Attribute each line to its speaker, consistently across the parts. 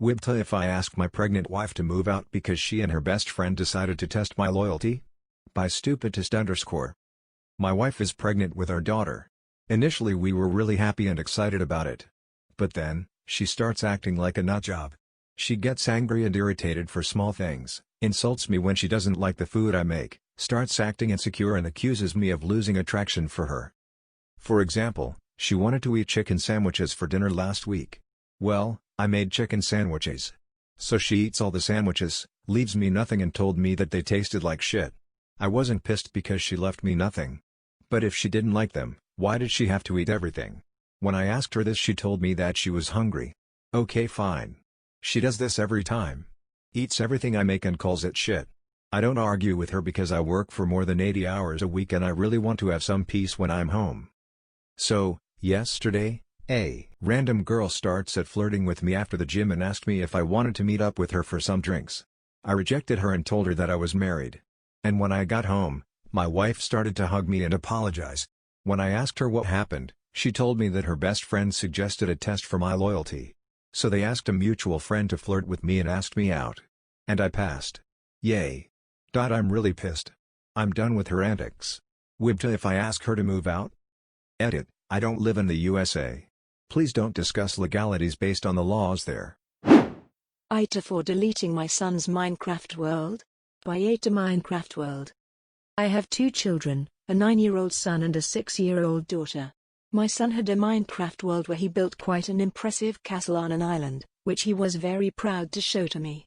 Speaker 1: WIBTA if I ask my pregnant wife to move out because she and her best friend decided to test my loyalty? By stupidest_. My wife is pregnant with our daughter. Initially we were really happy and excited about it. But then, she starts acting like a nutjob. She gets angry and irritated for small things, insults me when she doesn't like the food I make, starts acting insecure and accuses me of losing attraction for her. For example, she wanted to eat chicken sandwiches for dinner last week. Well, I made chicken sandwiches. So she eats all the sandwiches, leaves me nothing and told me that they tasted like shit. I wasn't pissed because she left me nothing. But if she didn't like them, why did she have to eat everything? When I asked her this she told me that she was hungry. Okay fine. She does this every time. Eats everything I make and calls it shit. I don't argue with her because I work for more than 80 hours a week and I really want to have some peace when I'm home. So, yesterday, a random girl starts at flirting with me after the gym and asked me if I wanted to meet up with her for some drinks. I rejected her and told her that I was married. And when I got home, my wife started to hug me and apologize. When I asked her what happened, she told me that her best friend suggested a test for my loyalty. So they asked a mutual friend to flirt with me and asked me out. And I passed. Yay. I'm really pissed. I'm done with her antics. WIBTA if I ask her to move out? Edit, I don't live in the USA. Please don't discuss legalities based on the laws there.
Speaker 2: AITA for deleting my son's Minecraft world? By AITA. I have 2 children, a 9-year-old son and a 6-year-old daughter. My son had a Minecraft world where he built quite an impressive castle on an island, which he was very proud to show to me.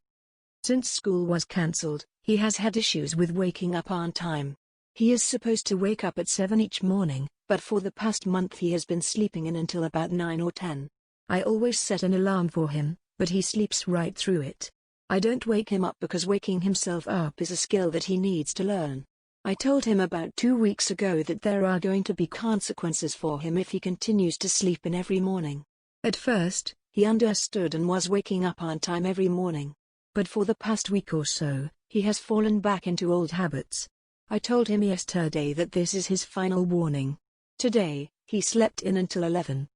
Speaker 2: Since school was cancelled, he has had issues with waking up on time. He is supposed to wake up at 7 each morning, but for the past month he has been sleeping in until about 9 or 10. I always set an alarm for him, but he sleeps right through it. I don't wake him up because waking himself up is a skill that he needs to learn. I told him about 2 weeks ago that there are going to be consequences for him if he continues to sleep in every morning. At first, he understood and was waking up on time every morning. But for the past week or so, he has fallen back into old habits. I told him yesterday that this is his final warning. Today, he slept in until 11.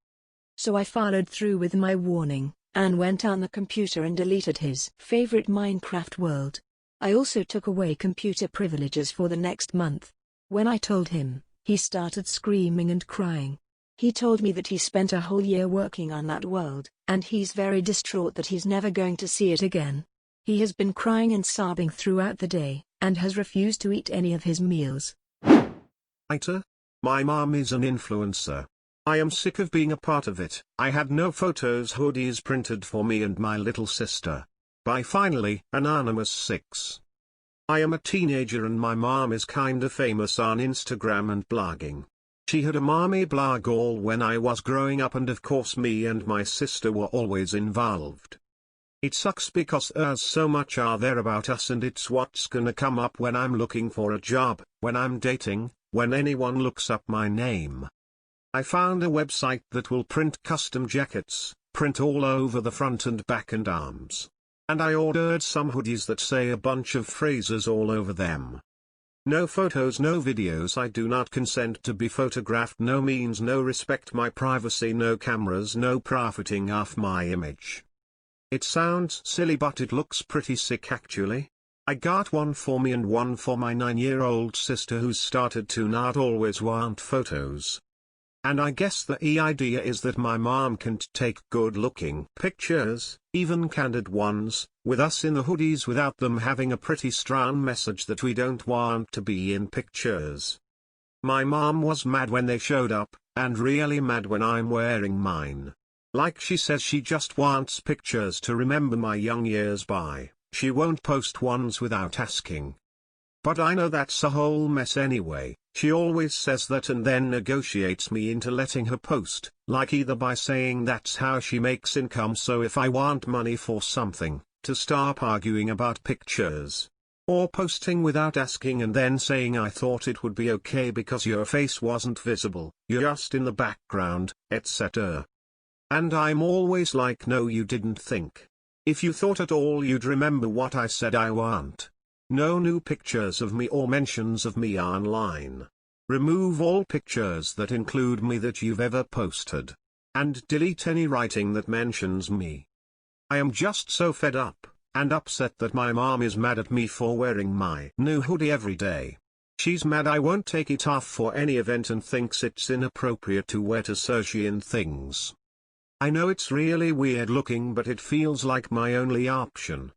Speaker 2: So I followed through with my warning, and went on the computer and deleted his favorite Minecraft world. I also took away computer privileges for the next month. When I told him, he started screaming and crying. He told me that he spent a whole year working on that world, and he's very distraught that he's never going to see it again. He has been crying and sobbing throughout the day, and has refused to eat any of his meals.
Speaker 3: AITA? My mom is an influencer. I am sick of being a part of it. I had no photos hoodies printed for me and my little sister. By finally, Anonymous 6. I am a teenager and my mom is kinda famous on Instagram and blogging. She had a mommy blog all when I was growing up and of course me and my sister were always involved. It sucks because there's so much out there about us and it's what's gonna come up when I'm looking for a job, when I'm dating, when anyone looks up my name. I found a website that will print custom jackets, print all over the front and back and arms. And I ordered some hoodies that say a bunch of phrases all over them. No photos, no videos. I do not consent to be photographed. No means no respect my privacy. No cameras, no profiting off my image. It sounds silly but it looks pretty sick actually. I got one for me and one for my 9-year-old sister who's started to not always want photos. And I guess the idea is that my mom can't take good-looking pictures, even candid ones, with us in the hoodies without them having a pretty strong message that we don't want to be in pictures. My mom was mad when they showed up, and really mad when I'm wearing mine. Like she says she just wants pictures to remember my young years by, she won't post ones without asking. But I know that's a whole mess anyway. She always says that and then negotiates me into letting her post, like either by saying that's how she makes income so if I want money for something, to stop arguing about pictures. Or posting without asking and then saying I thought it would be okay because your face wasn't visible, you're just in the background, etc. And I'm always like no you didn't think. If you thought at all you'd remember what I said I want. No new pictures of me or mentions of me online. Remove all pictures that include me that you've ever posted. And delete any writing that mentions me. I am just so fed up and upset that my mom is mad at me for wearing my new hoodie every day. She's mad I won't take it off for any event and thinks it's inappropriate to wear to Sergian things. I know it's really weird looking, but it feels like my only option.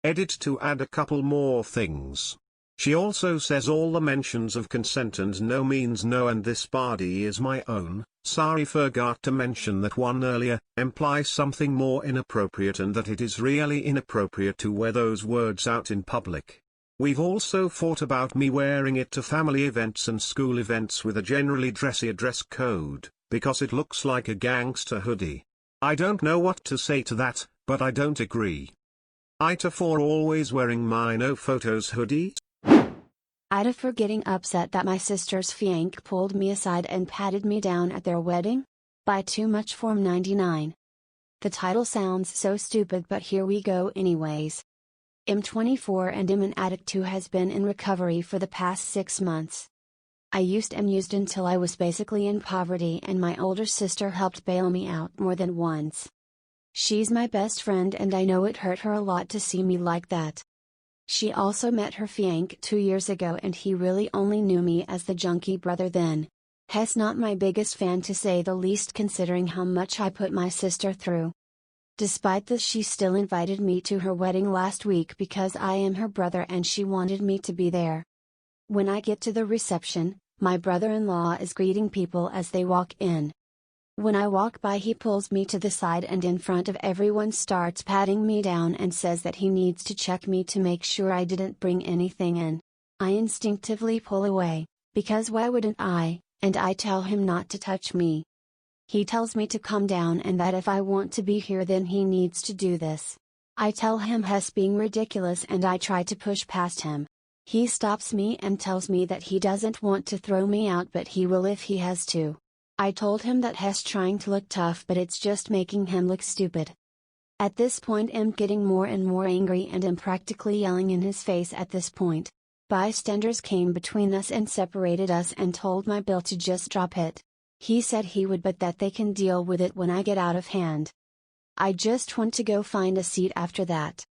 Speaker 3: Edit to add a couple more things. She also says all the mentions of consent and no means no, and this body is my own. Sorry, forgot to mention that one earlier, implies something more inappropriate and that it is really inappropriate to wear those words out in public. We've also fought about me wearing it to family events and school events with a generally dressier dress code, because it looks like a gangster hoodie. I don't know what to say to that, but I don't agree. AITA for always wearing my no photos hoodie.
Speaker 4: AITA for getting upset that my sister's fiancé pulled me aside and patted me down at their wedding? By Too Much Form 99. The title sounds so stupid, but here we go anyways. I'm 24 and I'm an addict who has been in recovery for the past 6 months. I used until I was basically in poverty, and my older sister helped bail me out more than once. She's my best friend and I know it hurt her a lot to see me like that. She also met her fiancé 2 years ago and he really only knew me as the junkie brother then. He's not my biggest fan to say the least, considering how much I put my sister through. Despite this, she still invited me to her wedding last week because I am her brother and she wanted me to be there. When I get to the reception, my brother-in-law is greeting people as they walk in. When I walk by, he pulls me to the side and in front of everyone starts patting me down and says that he needs to check me to make sure I didn't bring anything in. I instinctively pull away, because why wouldn't I, and I tell him not to touch me. He tells me to calm down and that if I want to be here then he needs to do this. I tell him he's being ridiculous and I try to push past him. He stops me and tells me that he doesn't want to throw me out but he will if he has to. I told him that he's trying to look tough but it's just making him look stupid. At this point I'm getting more and more angry and am practically yelling in his face at this point. Bystanders came between us and separated us and told my bill to just drop it. He said he would, but that they can deal with it when I get out of hand. I just want to go find a seat after that.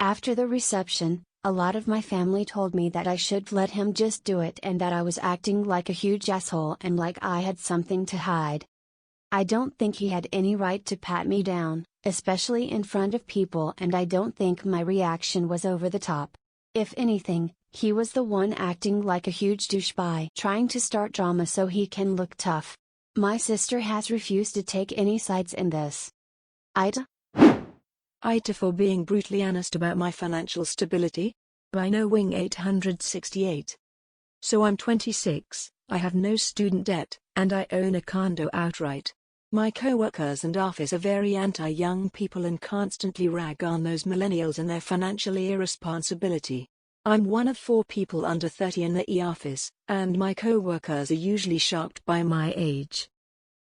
Speaker 4: After the reception, a lot of my family told me that I should let him just do it and that I was acting like a huge asshole and like I had something to hide. I don't think he had any right to pat me down, especially in front of people, and I don't think my reaction was over the top. If anything, he was the one acting like a huge douche by trying to start drama so he can look tough. My sister has refused to take any sides in this. AITA?
Speaker 2: AITA for being brutally honest about my financial stability? By No Wing 868. So I'm 26, I have no student debt, and I own a condo outright. My co-workers and office are very anti-young people and constantly rag on those millennials and their financial irresponsibility. I'm one of 4 people under 30 in the office, and my co-workers are usually shocked by my age.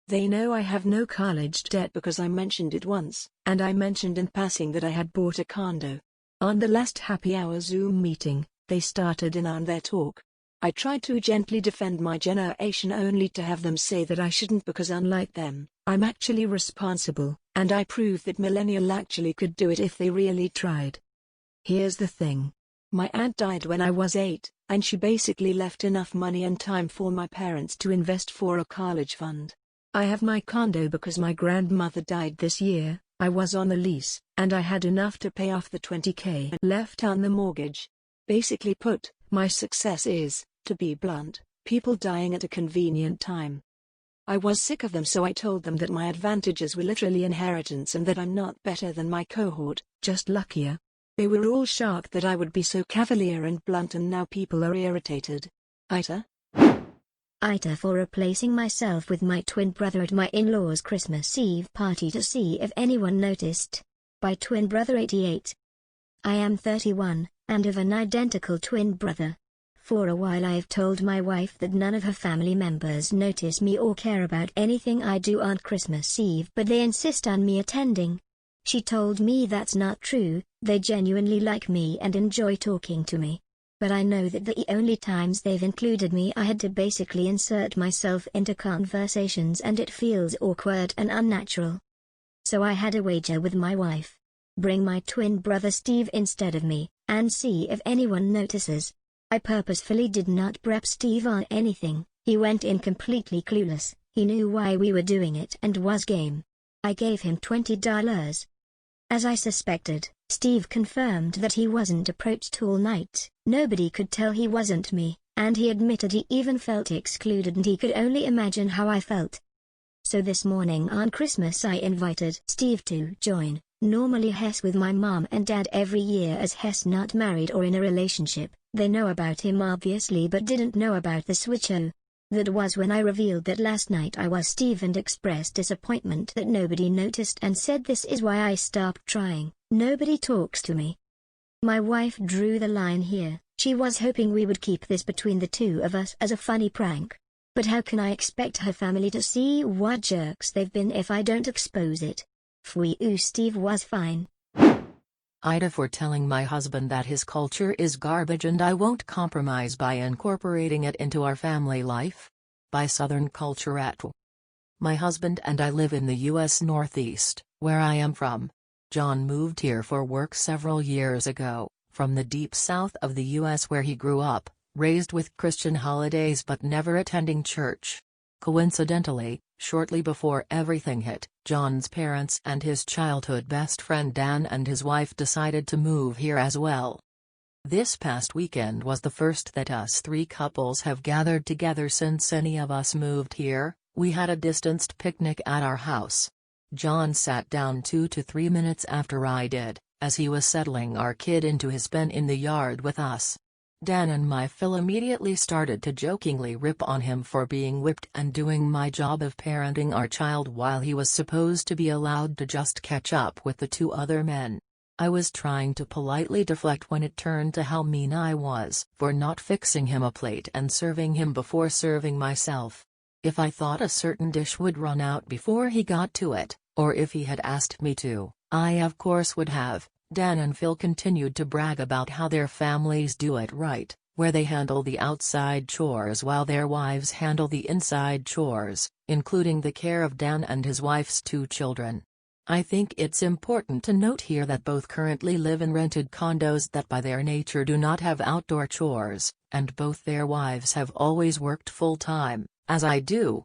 Speaker 2: They know I have no college debt because I mentioned it once, and I mentioned in passing that I had bought a condo. On the last happy hour Zoom meeting, they started in on their talk. I tried to gently defend my generation only to have them say that I shouldn't because unlike them, I'm actually responsible, and I proved that millennial actually could do it if they really tried. Here's the thing. My aunt died when I was 8, and she basically left enough money and time for my parents to invest for a college fund. I have my condo because my grandmother died this year. I was on the lease, and I had enough to pay off the $20,000 left on the mortgage. Basically put, my success is, to be blunt, people dying at a convenient time. I was sick of them, so I told them that my advantages were literally inheritance and that I'm not better than my cohort, just luckier. They were all shocked that I would be so cavalier and blunt, and now people are irritated. AITA?
Speaker 5: AITA for replacing myself with my twin brother at my in-laws' Christmas Eve party to see if anyone noticed. By Twin Brother 88. I am 31, and have an identical twin brother. For a while I've told my wife that none of her family members notice me or care about anything I do on Christmas Eve, but they insist on me attending. She told me that's not true, they genuinely like me and enjoy talking to me. But I know that the only times they've included me I had to basically insert myself into conversations and it feels awkward and unnatural. So I had a wager with my wife, Bring my twin brother Steve instead of me, and see if anyone notices. I purposefully did not prep Steve on anything. He went in completely clueless. He knew why we were doing it and was game. I gave him $20. As I suspected, Steve confirmed that he wasn't approached all night. Nobody could tell he wasn't me, and he admitted he even felt excluded and he could only imagine how I felt. So this morning on Christmas I invited Steve to join. Normally Hess with my mom and dad every year, as Hess not married or in a relationship. They know about him obviously but didn't know about the switcho. That was when I revealed that last night I was Steve and expressed disappointment that nobody noticed and said this is why I stopped trying. Nobody talks to me. My wife drew the line here. She was hoping we would keep this between the two of us as a funny prank. But how can I expect her family to see what jerks they've been if I don't expose it? Phew, Steve was fine.
Speaker 6: AITA for telling my husband that his culture is garbage and I won't compromise by incorporating it into our family life. By southernculturetw. My husband and I live in the U.S. Northeast, where I am from. John moved here for work several years ago, from the deep south of the U.S. where he grew up, raised with Christian holidays but never attending church. Coincidentally, shortly before everything hit, John's parents and his childhood best friend Dan and his wife decided to move here as well. This past weekend was the first that us three couples have gathered together since any of us moved here. We had a distanced picnic at our house. John sat down 2 to 3 minutes after I did, as he was settling our kid into his pen in the yard with us. Dan and my Phil immediately started to jokingly rip on him for being whipped and doing my job of parenting our child while he was supposed to be allowed to just catch up with the 2 other men. I was trying to politely deflect when it turned to how mean I was for not fixing him a plate and serving him before serving myself. If I thought a certain dish would run out before he got to it, or if he had asked me to, I of course would have. Dan and Phil continued to brag about how their families do it right, where they handle the outside chores while their wives handle the inside chores, including the care of Dan and his wife's 2 children. I think it's important to note here that both currently live in rented condos that by their nature do not have outdoor chores, and both their wives have always worked full-time, as I do.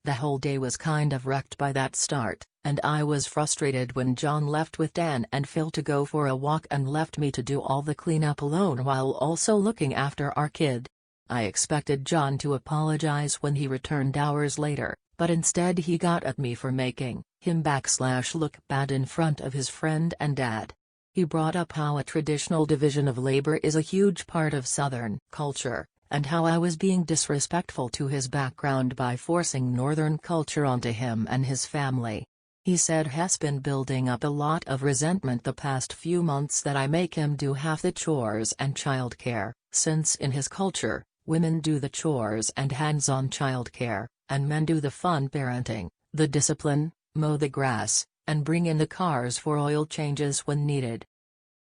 Speaker 6: The whole day was kind of wrecked by that start, and I was frustrated when John left with Dan and Phil to go for a walk and left me to do all the cleanup alone while also looking after our kid. I expected John to apologize when he returned hours later, but instead he got at me for making him look bad in front of his friend and dad. He brought up how a traditional division of labor is a huge part of Southern culture, and how I was being disrespectful to his background by forcing Northern culture onto him and his family. He said has been building up a lot of resentment the past few months that I make him do half the chores and childcare, since in his culture, women do the chores and hands-on childcare, and men do the fun parenting, the discipline, mow the grass, and bring in the cars for oil changes when needed.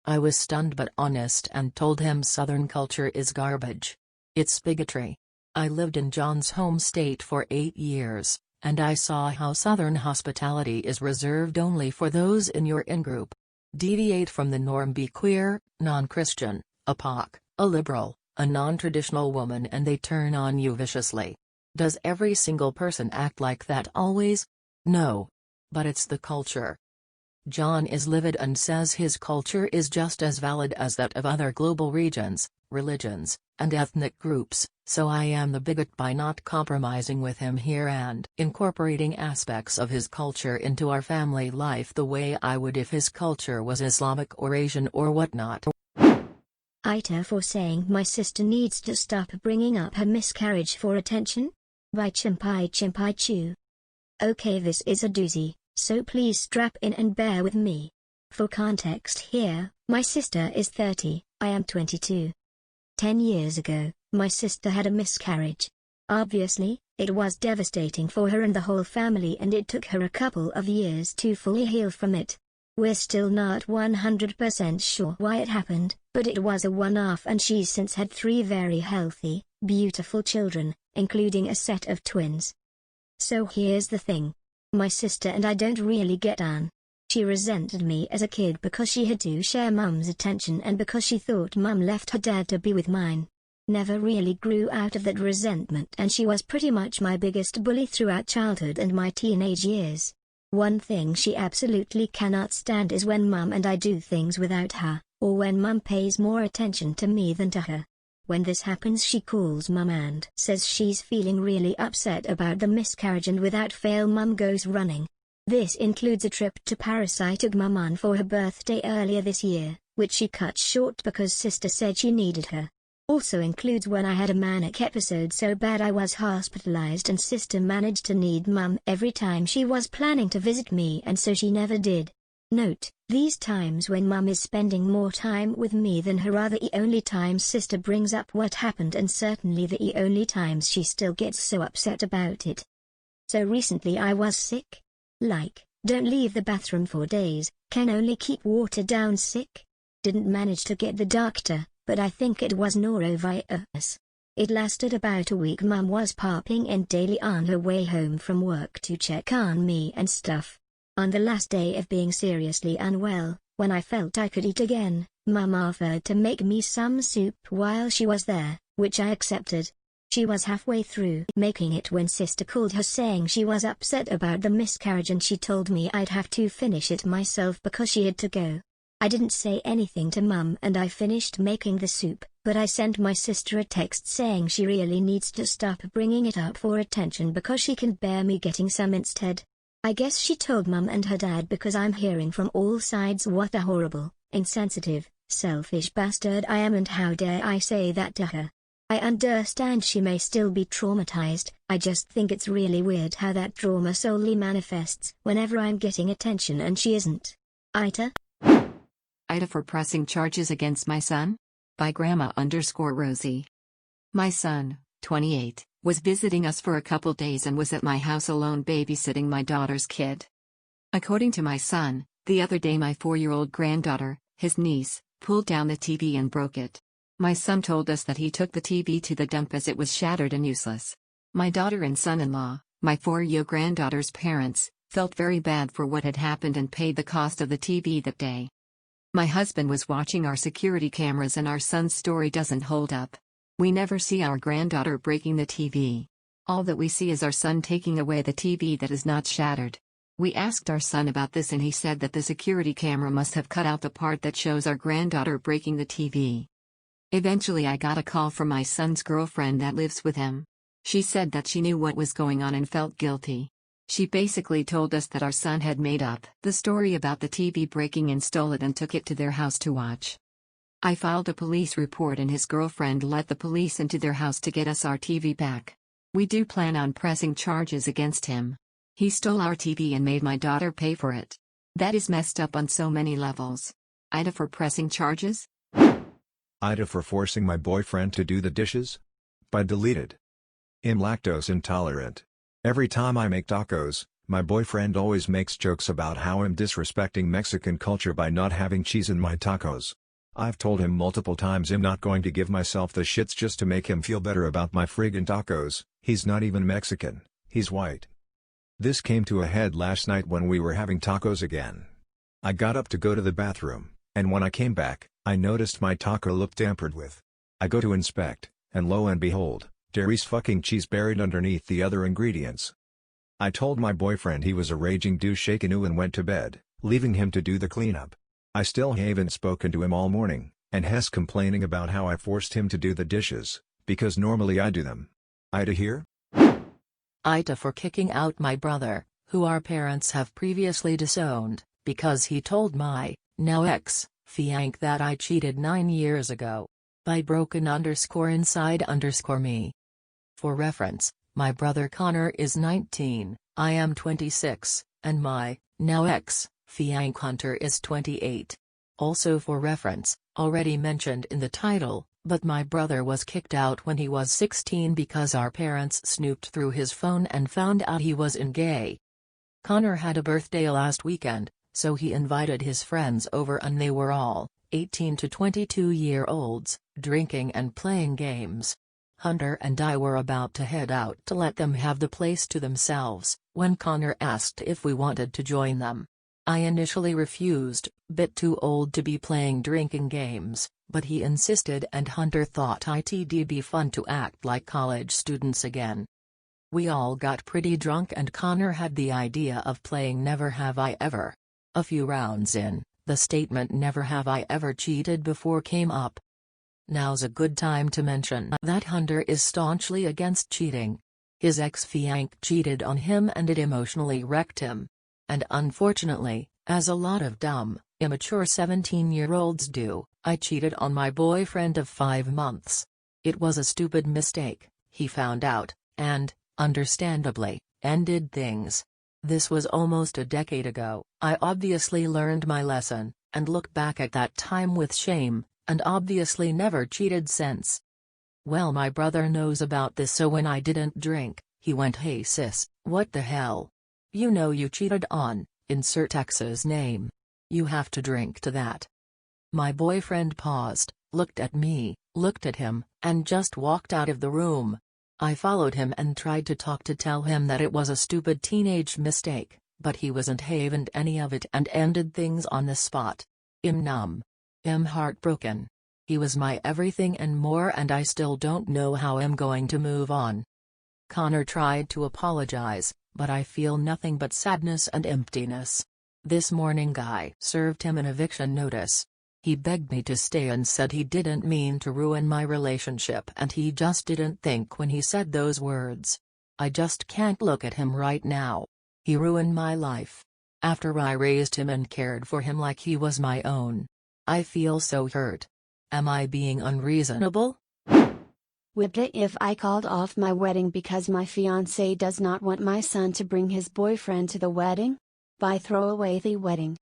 Speaker 6: I was stunned but honest and told him Southern culture is garbage. It's bigotry. I lived in John's home state for 8 years, and I saw how Southern hospitality is reserved only for those in your in-group. Deviate from the norm, be queer, non-Christian, a POC, a liberal, a non-traditional woman and they turn on you viciously. Does every single person act like that always? No. But it's the culture. John is livid and says his culture is just as valid as that of other global regions, religions, and ethnic groups, so I am the bigot by not compromising with him here and incorporating aspects of his culture into our family life the way I would if his culture was Islamic or Asian or whatnot.
Speaker 5: AITA for saying my sister needs to stop bringing up her miscarriage for attention? By chimpychimpychoo. Okay, this is a doozy, so please strap in and bear with me. For context here, my sister is 30, I am 22. 10 years ago, my sister had a miscarriage. Obviously, it was devastating for her and the whole family and it took her a couple of years to fully heal from it. We're still not 100% sure why it happened, but it was a one-off and she's since had 3 very healthy, beautiful children, including a set of twins. So here's the thing. My sister and I don't really get on. She resented me as a kid because she had to share mum's attention and because she thought mum left her dad to be with mine. Never really grew out of that resentment, and she was pretty much my biggest bully throughout childhood and my teenage years. One thing she absolutely cannot stand is when mum and I do things without her, or when mum pays more attention to me than to her. When this happens, she calls mum and says she's feeling really upset about the miscarriage, and without fail mum goes running. This includes a trip to parasitic mum for her birthday earlier this year, which she cut short because sister said she needed her. Also includes when I had a manic episode so bad I was hospitalized and sister managed to need mum every time she was planning to visit me, and so she never did. Note, these times when mum is spending more time with me than her are the only times sister brings up what happened, and certainly the only times she still gets so upset about it. So recently I was sick. Like, don't leave the bathroom for days, can only keep watered down sick. Didn't manage to get the doctor, but I think it was norovirus. It lasted about a week. Mum was popping in daily on her way home from work to check on me and stuff. On the last day of being seriously unwell, when I felt I could eat again, mum offered to make me some soup while she was there, which I accepted. She was halfway through making it when sister called her saying she was upset about the miscarriage, and she told me I'd have to finish it myself because she had to go. I didn't say anything to mum and I finished making the soup, but I sent my sister a text saying she really needs to stop bringing it up for attention because she can bear me getting some instead. I guess she told mum and her dad because I'm hearing from all sides what a horrible, insensitive, selfish bastard I am, and how dare I say that to her. I understand she may still be traumatized. I just think it's really weird how that trauma solely manifests whenever I'm getting attention and she isn't. AITA?
Speaker 7: AITA for pressing charges against my son? By Grandma_Rosie. My son, 28, was visiting us for a couple days and was at my house alone babysitting my daughter's kid. According to my son, the other day my 4-year-old granddaughter, his niece, pulled down the TV and broke it. My son told us that he took the TV to the dump as it was shattered and useless. My daughter and son-in-law, my 4-year granddaughter's parents, felt very bad for what had happened and paid the cost of the TV that day. My husband was watching our security cameras and our son's story doesn't hold up. We never see our granddaughter breaking the TV. All that we see is our son taking away the TV that is not shattered. We asked our son about this and he said that the security camera must have cut out the part that shows our granddaughter breaking the TV. Eventually I got a call from my son's girlfriend that lives with him. She said that she knew what was going on and felt guilty. She basically told us that our son had made up the story about the TV breaking and stole it and took it to their house to watch. I filed a police report and his girlfriend let the police into their house to get us our TV back. We do plan on pressing charges against him. He stole our TV and made my daughter pay for it. That is messed up on so many levels. AITA for pressing charges?
Speaker 1: AITA for forcing my boyfriend to do the dishes? By deleted. I'm lactose intolerant. Every time I make tacos, my boyfriend always makes jokes about how I'm disrespecting Mexican culture by not having cheese in my tacos. I've told him multiple times I'm not going to give myself the shits just to make him feel better about my friggin' tacos. He's not even Mexican, he's white. This came to a head last night when we were having tacos again. I got up to go to the bathroom, and when I came back, I noticed my taco looked tampered with. I go to inspect, and lo and behold, Dairy's fucking cheese buried underneath the other ingredients. I told my boyfriend he was a raging douche and went to bed, leaving him to do the cleanup. I still haven't spoken to him all morning, and he's complaining about how I forced him to do the dishes, because normally I do them. AITA here?
Speaker 6: AITA for kicking out my brother, who our parents have previously disowned, because he told my, now ex-fiancé that I cheated 9 years ago. By broken_inside_me. For reference, my brother Connor is 19, I am 26, and my, now ex-fiancé Hunter is 28. Also for reference, already mentioned in the title, but my brother was kicked out when he was 16 because our parents snooped through his phone and found out he was gay. Connor had a birthday last weekend, so he invited his friends over and they were all 18 to 22-year-olds, drinking and playing games. Hunter and I were about to head out to let them have the place to themselves, when Connor asked if we wanted to join them. I initially refused, bit too old to be playing drinking games, but he insisted and Hunter thought it'd be fun to act like college students again. We all got pretty drunk and Connor had the idea of playing Never Have I Ever. A few rounds in, the statement "Never have I ever cheated before" came up. Now's a good time to mention that Hunter is staunchly against cheating. His ex-fiancé cheated on him and it emotionally wrecked him. And unfortunately, as a lot of dumb, immature 17-year-olds do, I cheated on my boyfriend of 5 months. It was a stupid mistake, he found out, and, understandably, ended things. This was almost a decade ago. I obviously learned my lesson, and look back at that time with shame, and obviously never cheated since. Well, my brother knows about this, so when I didn't drink, he went, "Hey sis, what the hell? You know you cheated on, insert ex's name. You have to drink to that." My boyfriend paused, looked at me, looked at him, and just walked out of the room. I followed him and tried to talk to tell him that it was a stupid teenage mistake, but he wasn't having any of it and ended things on the spot. I'm numb. I'm heartbroken. He was my everything and more, and I still don't know how I'm going to move on. Connor tried to apologize, but I feel nothing but sadness and emptiness. This morning I served him an eviction notice. He begged me to stay and said he didn't mean to ruin my relationship and he just didn't think when he said those words. I just can't look at him right now. He ruined my life. After I raised him and cared for him like he was my own. I feel so hurt. Am I being unreasonable?
Speaker 4: WIBTA: if I called off my wedding because my fiancé does not want my son to bring his boyfriend to the wedding? By ThrowawaysThewedding.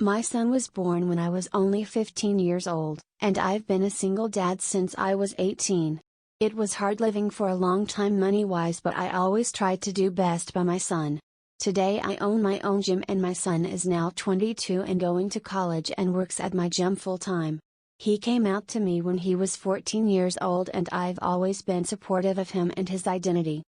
Speaker 4: My son was born when I was only 15 years old, and I've been a single dad since I was 18. It was hard living for a long time money-wise, but I always tried to do best by my son. Today I own my own gym and my son is now 22 and going to college and works at my gym full-time. He came out to me when he was 14 years old and I've always been supportive of him and his identity.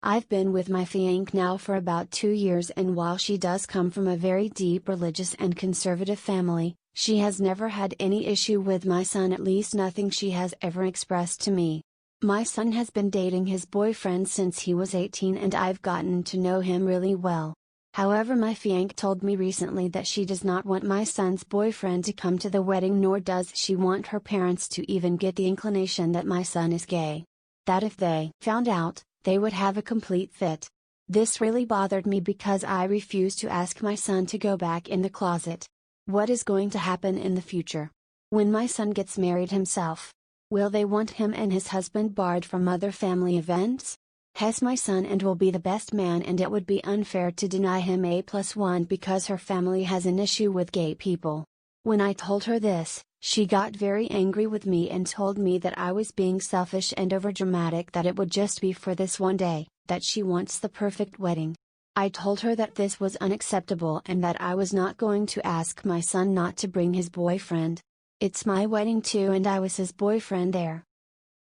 Speaker 4: I've been with my fiancé now for about 2 years, and while she does come from a very deep religious and conservative family, she has never had any issue with my son, at least nothing she has ever expressed to me. My son has been dating his boyfriend since he was 18 and I've gotten to know him really well. However, my fiancé told me recently that she does not want my son's boyfriend to come to the wedding, nor does she want her parents to even get the inclination that my son is gay. That if they found out, they would have a complete fit. This really bothered me because I refuse to ask my son to go back in the closet. What is going to happen in the future? When my son gets married himself, will they want him and his husband barred from other family events? Has my son and will be the best man, and it would be unfair to deny him A+1 because her family has an issue with gay people. When I told her this, she got very angry with me and told me that I was being selfish and overdramatic, that it would just be for this one day, that she wants the perfect wedding. I told her that this was unacceptable and that I was not going to ask my son not to bring his boyfriend. It's my wedding too, and I was his boyfriend there.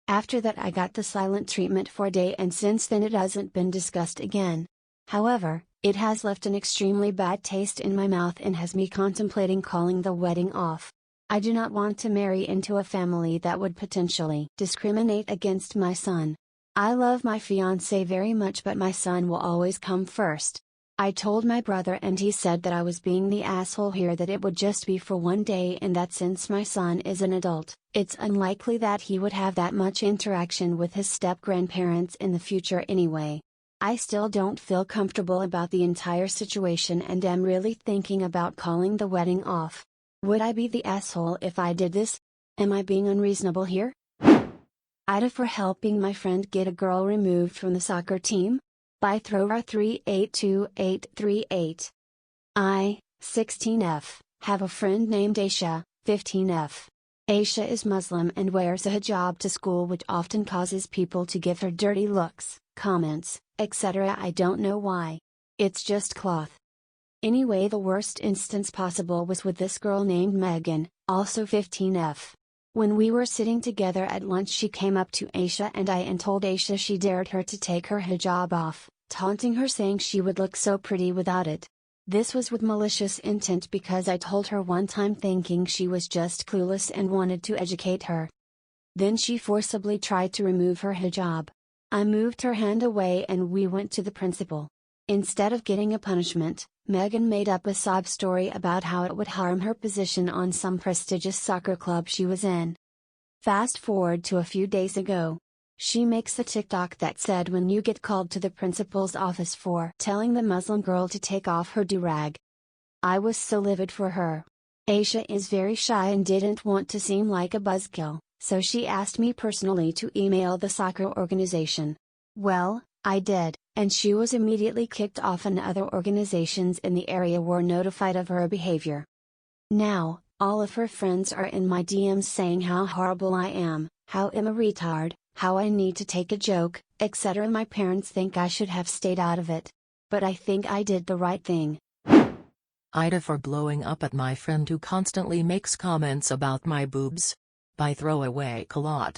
Speaker 4: After that I got the silent treatment for a day, and since then it hasn't been discussed again. However, it has left an extremely bad taste in my mouth and has me contemplating calling the wedding off. I do not want to marry into a family that would potentially discriminate against my son. I love my fiancé very much, but my son will always come first. I told my brother and he said that I was being the asshole here, that it would just be for one day, and that since my son is an adult, it's unlikely that he would have that much interaction with his step-grandparents in the future anyway. I still don't feel comfortable about the entire situation and am really thinking about calling the wedding off. Would I be the asshole if I did this? Am I being unreasonable here? AITA: for helping my friend get a girl removed from the soccer team? By throwawaykilot. I, 16F, have a friend named Aisha, 15F. Aisha is Muslim and wears a hijab to school, which often causes people to give her dirty looks, comments, etc. I don't know why. It's just cloth. Anyway, the worst instance possible was with this girl named Megan, also 15F. When we were sitting together at lunch, she came up to Aisha and I and told Aisha she dared her to take her hijab off, taunting her saying she would look so pretty without it. This was with malicious intent because I told her one time thinking she was just clueless and wanted to educate her. Then she forcibly tried to remove her hijab. I moved her hand away and we went to the principal. Instead of getting a punishment, Megan made up a sob story about how it would harm her position on some prestigious soccer club she was in. Fast forward to a few days ago. She makes a TikTok that said when you get called to the principal's office for telling the Muslim girl to take off her do-rag. I was so livid for her. Aisha is very shy and didn't want to seem like a buzzkill, so she asked me personally to email the soccer organization. Well, I did, and she was immediately kicked off, and other organizations in the area were notified of her behavior. Now, all of her friends are in my DMs saying how horrible I am, how I'm a retard, how I need to take a joke, etc. My parents think I should have stayed out of it. But I think I did the right thing.
Speaker 6: AITA for blowing up at my friend who constantly makes comments about my boobs. By Throwawaykilot.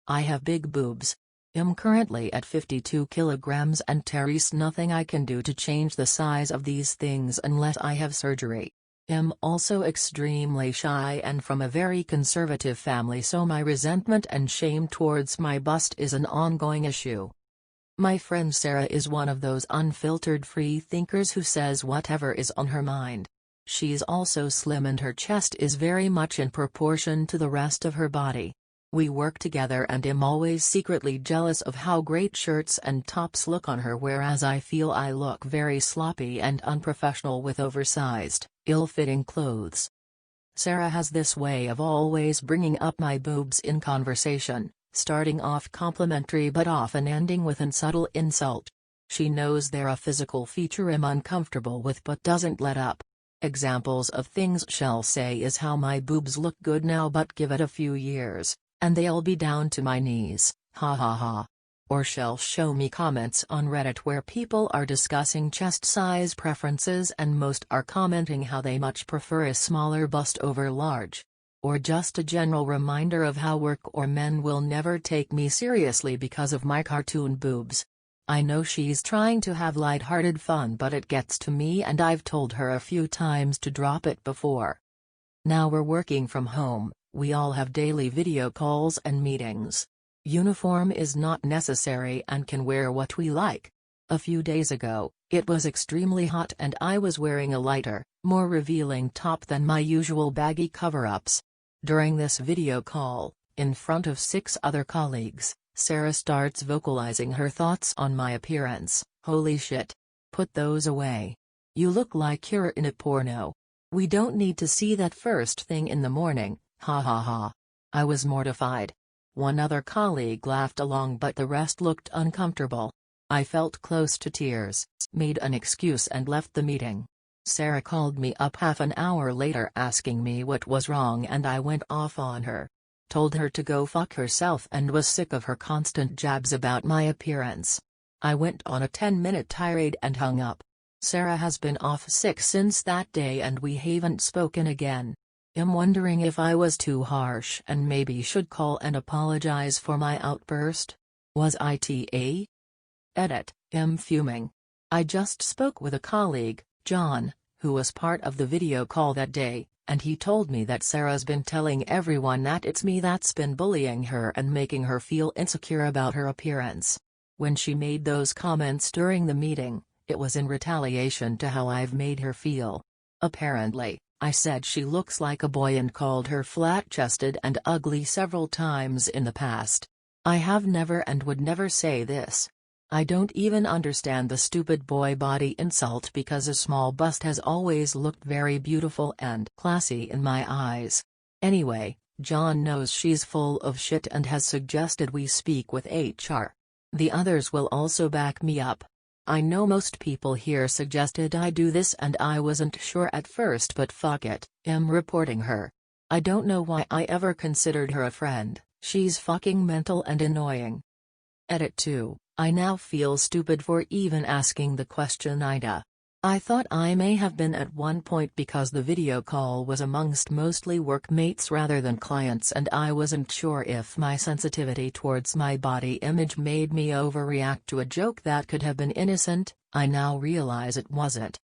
Speaker 6: I have big boobs. I'm currently at 52 kilograms and there's nothing I can do to change the size of these things unless I have surgery. I'm also extremely shy and from a very conservative family, so my resentment and shame towards my bust is an ongoing issue. My friend Sarah is one of those unfiltered free thinkers who says whatever is on her mind. She's also slim and her chest is very much in proportion to the rest of her body. We work together and I'm always secretly jealous of how great shirts and tops look on her, whereas I feel I look very sloppy and unprofessional with oversized, ill-fitting clothes. Sarah has this way of always bringing up my boobs in conversation, starting off complimentary but often ending with an subtle insult. She knows they're a physical feature I'm uncomfortable with but doesn't let up. Examples of things she'll say is how my boobs look good now but give it a few years, and they'll be down to my knees, ha ha ha. Or she'll show me comments on Reddit where people are discussing chest size preferences and most are commenting how they much prefer a smaller bust over large. Or just a general reminder of how work or men will never take me seriously because of my cartoon boobs. I know she's trying to have light-hearted fun but it gets to me and I've told her a few times to drop it before. Now we're working from home, we all have daily video calls and meetings. Uniform is not necessary and can wear what we like. A few days ago, it was extremely hot and I was wearing a lighter, more revealing top than my usual baggy cover-ups. During this video call, in front of 6 other colleagues, Sarah starts vocalizing her thoughts on my appearance. Holy shit. Put those away. You look like you're in a porno. We don't need to see that first thing in the morning, ha ha ha. I was mortified. One other colleague laughed along but the rest looked uncomfortable. I felt close to tears, made an excuse and left the meeting. Sarah called me up half an hour later asking me what was wrong and I went off on her. Told her to go fuck herself and was sick of her constant jabs about my appearance. I went on a 10-minute tirade and hung up. Sarah has been off sick since that day and we haven't spoken again. I'm wondering if I was too harsh and maybe should call and apologize for my outburst. Was ITA? Edit, I'm fuming. I just spoke with a colleague, John, who was part of the video call that day, and he told me that Sarah's been telling everyone that it's me that's been bullying her and making her feel insecure about her appearance. When she made those comments during the meeting, it was in retaliation to how I've made her feel. Apparently, I said she looks like a boy and called her flat-chested and ugly several times in the past. I have never and would never say this. I don't even understand the stupid boy body insult because a small bust has always looked very beautiful and classy in my eyes. Anyway, John knows she's full of shit and has suggested we speak with HR. The others will also back me up. I know most people here suggested I do this and I wasn't sure at first but fuck it, I'm reporting her. I don't know why I ever considered her a friend, she's fucking mental and annoying. Edit 2. I now feel stupid for even asking the question AITA. I thought I may have been at one point because the video call was amongst mostly workmates rather than clients and I wasn't sure if my sensitivity towards my body image made me overreact to a joke that could have been innocent. I now realize it wasn't.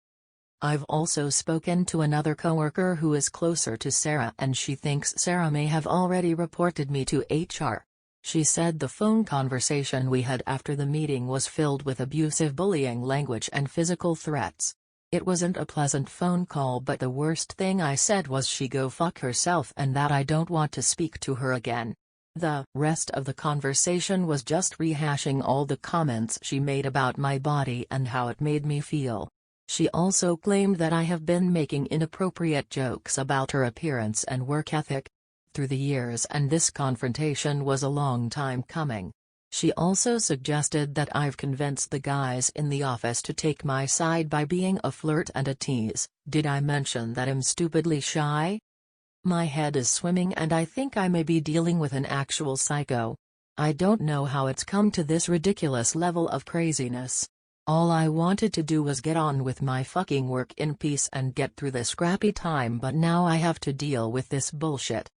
Speaker 6: I've also spoken to another coworker who is closer to Sarah and she thinks Sarah may have already reported me to HR. She said the phone conversation we had after the meeting was filled with abusive bullying language and physical threats. It wasn't a pleasant phone call, but the worst thing I said was she go fuck herself and that I don't want to speak to her again. The rest of the conversation was just rehashing all the comments she made about my body and how it made me feel. She also claimed that I have been making inappropriate jokes about her appearance and work ethic through the years, and this confrontation was a long time coming. She also suggested that I've convinced the guys in the office to take my side by being a flirt and a tease. Did I mention that I'm stupidly shy? My head is swimming and I think I may be dealing with an actual psycho. I don't know how it's come to this ridiculous level of craziness. All I wanted to do was get on with my fucking work in peace and get through this crappy time, but now I have to deal with this bullshit.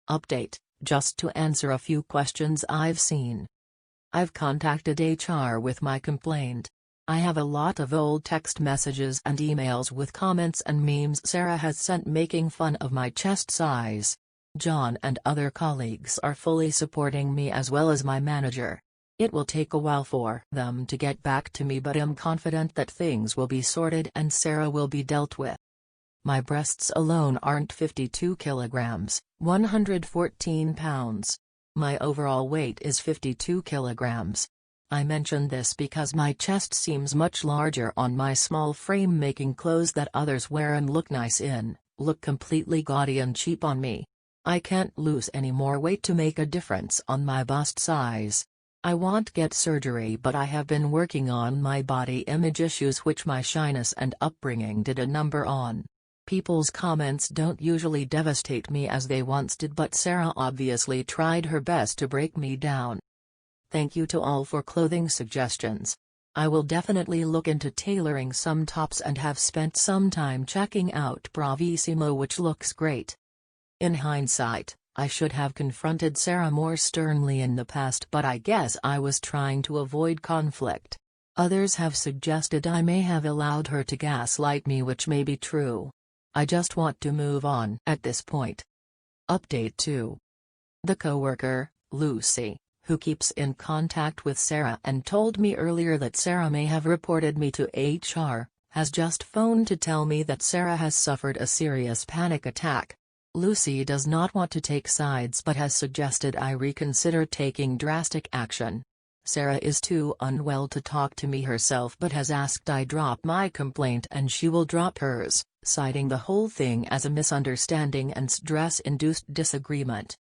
Speaker 6: Update, just to answer a few questions I've seen. I've contacted HR with my complaint. I have a lot of old text messages and emails with comments and memes Sarah has sent making fun of my chest size. John and other colleagues are fully supporting me as well as my manager. It will take a while for them to get back to me, but I'm confident that things will be sorted and Sarah will be dealt with. My breasts alone aren't 52 kilograms, 114 pounds. My overall weight is 52 kilograms. I mention this because my chest seems much larger on my small frame, making clothes that others wear and look nice in, look completely gaudy and cheap on me. I can't lose any more weight to make a difference on my bust size. I want to get surgery, but I have been working on my body image issues which my shyness and upbringing did a number on. People's comments don't usually devastate me as they once did, but Sarah obviously tried her best to break me down. Thank you to all for clothing suggestions. I will definitely look into tailoring some tops and have spent some time checking out Bravissimo, which looks great. In hindsight, I should have confronted Sarah more sternly in the past, but I guess I was trying to avoid conflict. Others have suggested I may have allowed her to gaslight me, which may be true. I just want to move on at this point. Update 2. The coworker, Lucy, who keeps in contact with Sarah and told me earlier that Sarah may have reported me to HR, has just phoned to tell me that Sarah has suffered a serious panic attack. Lucy does not want to take sides but has suggested I reconsider taking drastic action. Sarah is too unwell to talk to me herself but has asked I drop my complaint and she will drop hers, citing the whole thing as a misunderstanding and stress-induced disagreement.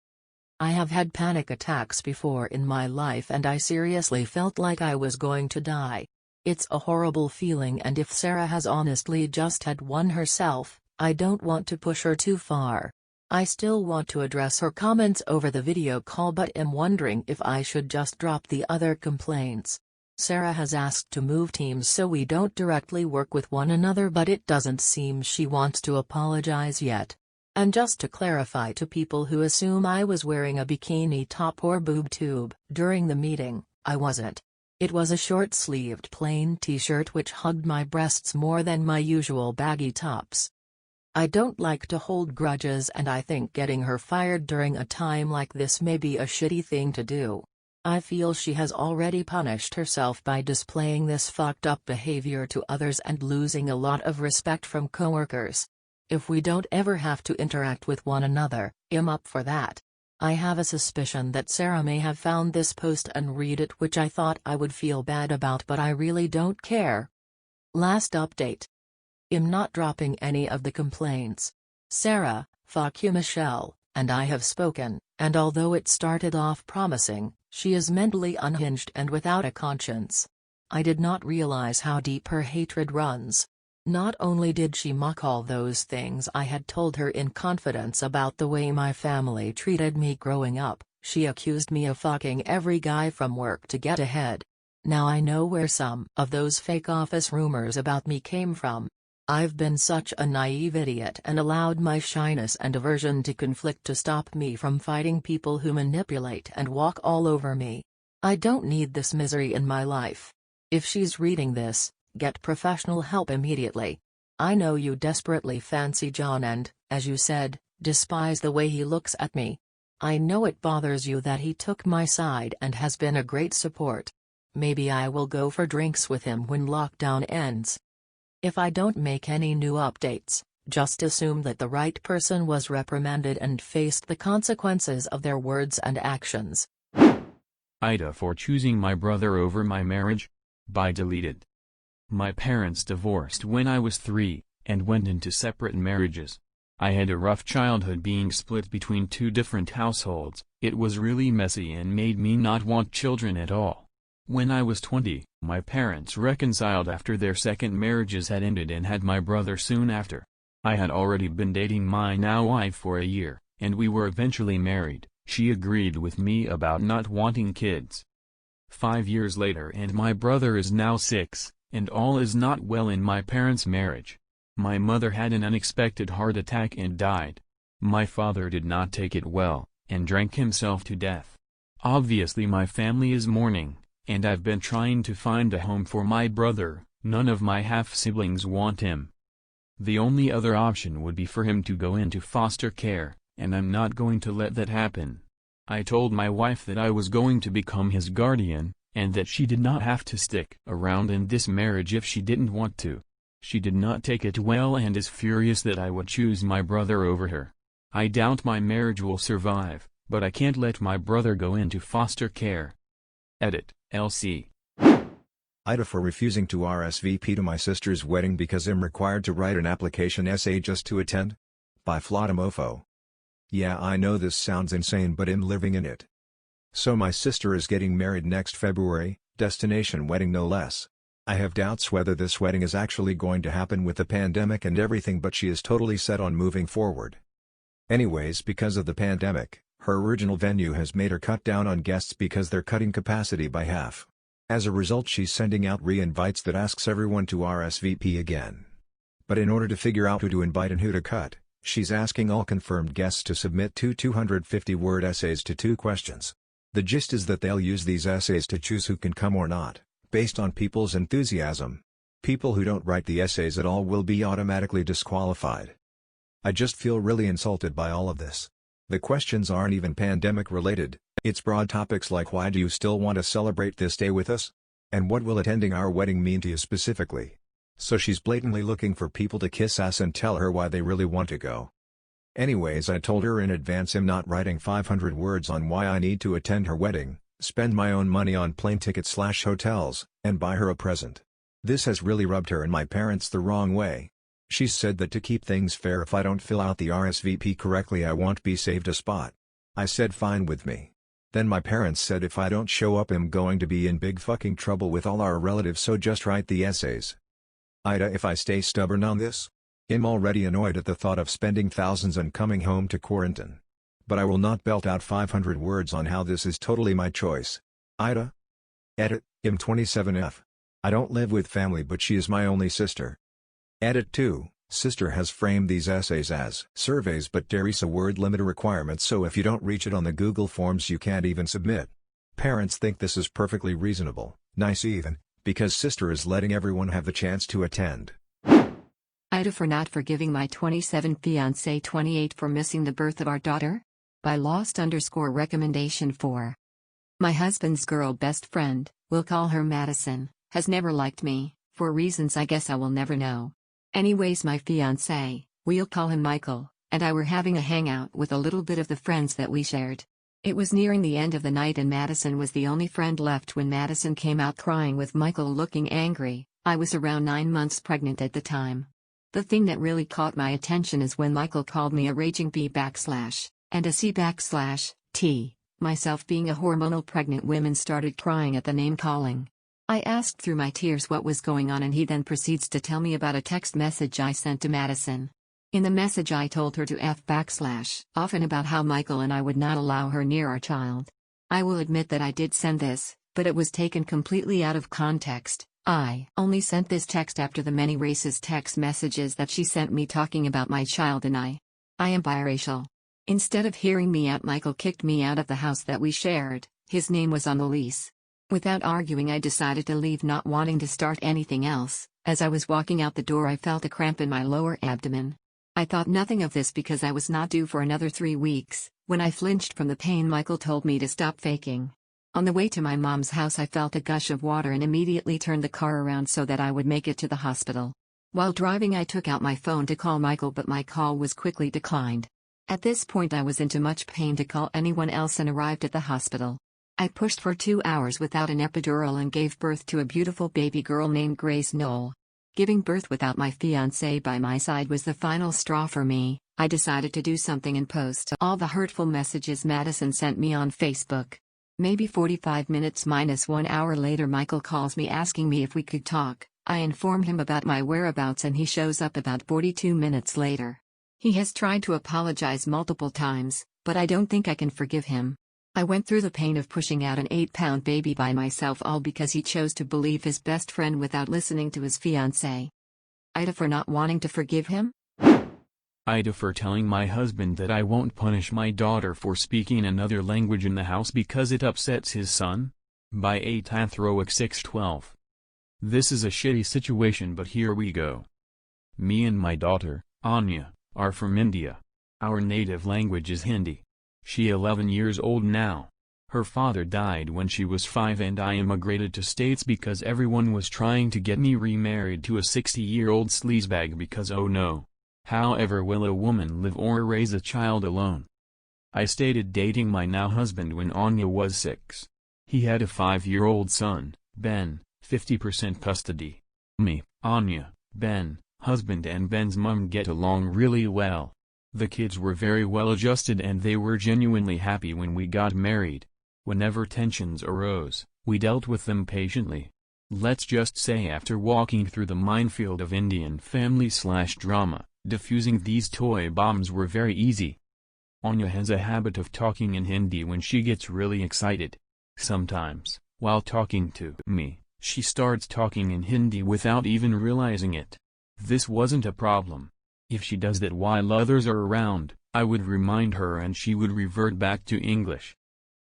Speaker 6: I have had panic attacks before in my life and I seriously felt like I was going to die. It's a horrible feeling, and if Sarah has honestly just had one herself, I don't want to push her too far. I still want to address her comments over the video call but am wondering if I should just drop the other complaints. Sarah has asked to move teams so we don't directly work with one another, but it doesn't seem she wants to apologize yet. And just to clarify to people who assume I was wearing a bikini top or boob tube during the meeting, I wasn't. It was a short-sleeved plain t-shirt which hugged my breasts more than my usual baggy tops. I don't like to hold grudges and I think getting her fired during a time like this may be a shitty thing to do. I feel she has already punished herself by displaying this fucked up behavior to others and losing a lot of respect from coworkers. If we don't ever have to interact with one another, I'm up for that. I have a suspicion that Sarah may have found this post and read it, which I thought I would feel bad about, but I really don't care. Last update. I'm not dropping any of the complaints. Sarah, fuck you Michelle, and I have spoken, and although it started off promising, she is mentally unhinged and without a conscience. I did not realize how deep her hatred runs. Not only did she mock all those things I had told her in confidence about the way my family treated me growing up, she accused me of fucking every guy from work to get ahead. Now I know where some of those fake office rumors about me came from. I've been such a naive idiot and allowed my shyness and aversion to conflict to stop me from fighting people who manipulate and walk all over me. I don't need this misery in my life. If she's reading this, get professional help immediately. I know you desperately fancy John and, as you said, despise the way he looks at me. I know it bothers you that he took my side and has been a great support. Maybe I will go for drinks with him when lockdown ends. If I don't make any new updates, just assume that the right person was reprimanded and faced the consequences of their words and actions.
Speaker 8: AITA for choosing my brother over my marriage? By deleted. My parents divorced when I was 3, and went into separate marriages. I had a rough childhood being split between 2 different households. It was really messy and made me not want children at all. When I was 20, my parents reconciled after their second marriages had ended and had my brother soon after. I had already been dating my now wife for a year, and we were eventually married. She agreed with me about not wanting kids. 5 years later and my brother is now 6, and all is not well in my parents' marriage. My mother had an unexpected heart attack and died. My father did not take it well, and drank himself to death. Obviously my family is mourning, and I've been trying to find a home for my brother. None of my half-siblings want him. The only other option would be for him to go into foster care, and I'm not going to let that happen. I told my wife that I was going to become his guardian, and that she did not have to stick around in this marriage if she didn't want to. She did not take it well and is furious that I would choose my brother over her. I doubt my marriage will survive, but I can't let my brother go into foster care. Edit, LC.
Speaker 1: AITA for refusing to RSVP to my sister's wedding because I'm required to write an application essay just to attend? By Flodomofo. Yeah, I know this sounds insane, but I'm living in it. So my sister is getting married next February, destination wedding no less. I have doubts whether this wedding is actually going to happen with the pandemic and everything, but she is totally set on moving forward. Anyways, because of the pandemic, her original venue has made her cut down on guests because they're cutting capacity by half. As a result, she's sending out re-invites that asks everyone to RSVP again. But in order to figure out who to invite and who to cut, she's asking all confirmed guests to submit 2 250-word essays to 2 questions. The gist is that they'll use these essays to choose who can come or not, based on people's enthusiasm. People who don't write the essays at all will be automatically disqualified. I just feel really insulted by all of this. The questions aren't even pandemic related, it's broad topics like why do you still want to celebrate this day with us? And what will attending our wedding mean to you specifically? So she's blatantly looking for people to kiss ass and tell her why they really want to go. Anyways, I told her in advance I'm not writing 500 words on why I need to attend her wedding, spend my own money on plane tickets/hotels, and buy her a present. This has really rubbed her and my parents the wrong way. She's said that to keep things fair, if I don't fill out the RSVP correctly I won't be saved a spot. I said fine with me. Then my parents said if I don't show up I'm going to be in big fucking trouble with all our relatives, so just write the essays. AITA if I stay stubborn on this? I'm already annoyed at the thought of spending thousands and coming home to quarantine. But I will not belt out 500 words on how this is totally my choice. AITA? Edit, I'm 27F. I don't live with family but she is my only sister. Edit 2, sister has framed these essays as surveys but there is a word limit requirement, so if you don't reach it on the Google Forms you can't even submit. Parents think this is perfectly reasonable, nice even, because sister is letting everyone have the chance to attend.
Speaker 7: AITA for not forgiving my 27 fiancé 28 for missing the birth of our daughter? By lost_recommendation 4. My husband's girl best friend, we'll call her Madison, has never liked me, for reasons I guess I will never know. Anyways, my fiancé, we'll call him Michael, and I were having a hangout with a little bit of the friends that we shared. It was nearing the end of the night and Madison was the only friend left when Madison came out crying with Michael looking angry. I was around 9 months pregnant at the time. The thing that really caught my attention is when Michael called me a raging B and a C/T. Myself being a hormonal pregnant woman started crying at the name calling. I asked through my tears what was going on and he then proceeds to tell me about a text message I sent to Madison. In the message I told her to F_off and about how Michael and I would not allow her near our child. I will admit that I did send this, but it was taken completely out of context. I only sent this text after the many racist text messages that she sent me talking about my child and I am biracial. Instead of hearing me out, Michael kicked me out of the house that we shared. His name was on the lease. Without arguing I decided to leave, not wanting to start anything else. As I was walking out the door, I felt a cramp in my lower abdomen. I thought nothing of this because I was not due for another 3 weeks. When I flinched from the pain, Michael told me to stop faking. On the way to my mom's house, I felt a gush of water and immediately turned the car around so that I would make it to the hospital. While driving, I took out my phone to call Michael, but my call was quickly declined. At this point, I was in too much pain to call anyone else and arrived at the hospital. I pushed for 2 hours without an epidural and gave birth to a beautiful baby girl named Grace Knoll. Giving birth without my fiancé by my side was the final straw for me. I decided to do something and post all the hurtful messages Madison sent me on Facebook. Maybe 45 minutes minus 1 hour later, Michael calls me asking me if we could talk. I informed him about my whereabouts and he shows up about 42 minutes later. He has tried to apologize multiple times, but I don't think I can forgive him. I went through the pain of pushing out an 8-pound baby by myself, all because he chose to believe his best friend without listening to his fiancé. AITA for not wanting to forgive him?
Speaker 8: AITA for telling my husband that I won't punish my daughter for speaking another language in the house because it upsets his son? By AITA Throwaway 612. This is a shitty situation, but here we go. Me and my daughter, Anya, are from India. Our native language is Hindi. She's 11 years old now. Her father died when she was 5 and I immigrated to States because everyone was trying to get me remarried to a 60-year-old sleazebag because oh no. However will a woman live or raise a child alone? I started dating my now husband when Anya was 6. He had a 5-year-old son, Ben, 50% custody. Me, Anya, Ben, husband and Ben's mom get along really well. The kids were very well adjusted and they were genuinely happy when we got married. Whenever tensions arose, we dealt with them patiently. Let's just say after walking through the minefield of Indian family/drama, diffusing these toy bombs were very easy. Anya has a habit of talking in Hindi when she gets really excited. Sometimes, while talking to me, she starts talking in Hindi without even realizing it. This wasn't a problem. If she does that while others are around, I would remind her and she would revert back to English.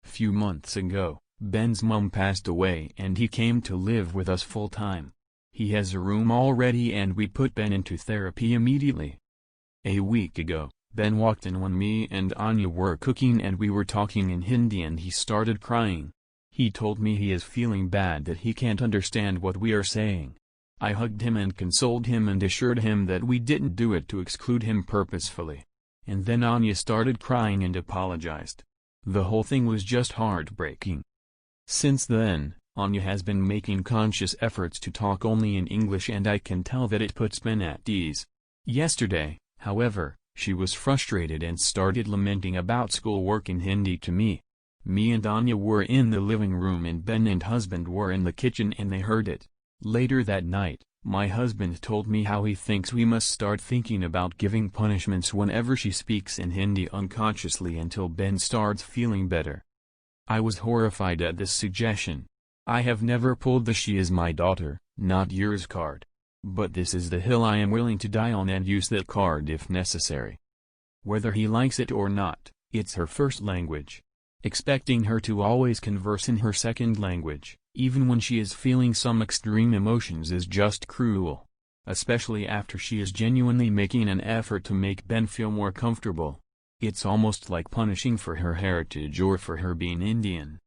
Speaker 8: Few months ago, Ben's mom passed away and he came to live with us full time. He has a room already and we put Ben into therapy immediately. A week ago, Ben walked in when me and Anya were cooking and we were talking in Hindi and he started crying. He told me he is feeling bad that he can't understand what we are saying. I hugged him and consoled him and assured him that we didn't do it to exclude him purposefully. And then Anya started crying and apologized. The whole thing was just heartbreaking. Since then, Anya has been making conscious efforts to talk only in English and I can tell that it puts Ben at ease. Yesterday, however, she was frustrated and started lamenting about schoolwork in Hindi to me. Me and Anya were in the living room and Ben and husband were in the kitchen and they heard it. Later that night, my husband told me how he thinks we must start thinking about giving punishments whenever she speaks in Hindi unconsciously until Ben starts feeling better. I was horrified at this suggestion. I have never pulled the "she is my daughter, not yours" card. But this is the hill I am willing to die on and use that card if necessary. Whether he likes it or not, it's her first language. Expecting her to always converse in her second language, even when she is feeling some extreme emotions, is just cruel. Especially after she is genuinely making an effort to make Ben feel more comfortable. It's almost like punishing for her heritage or for her being Indian.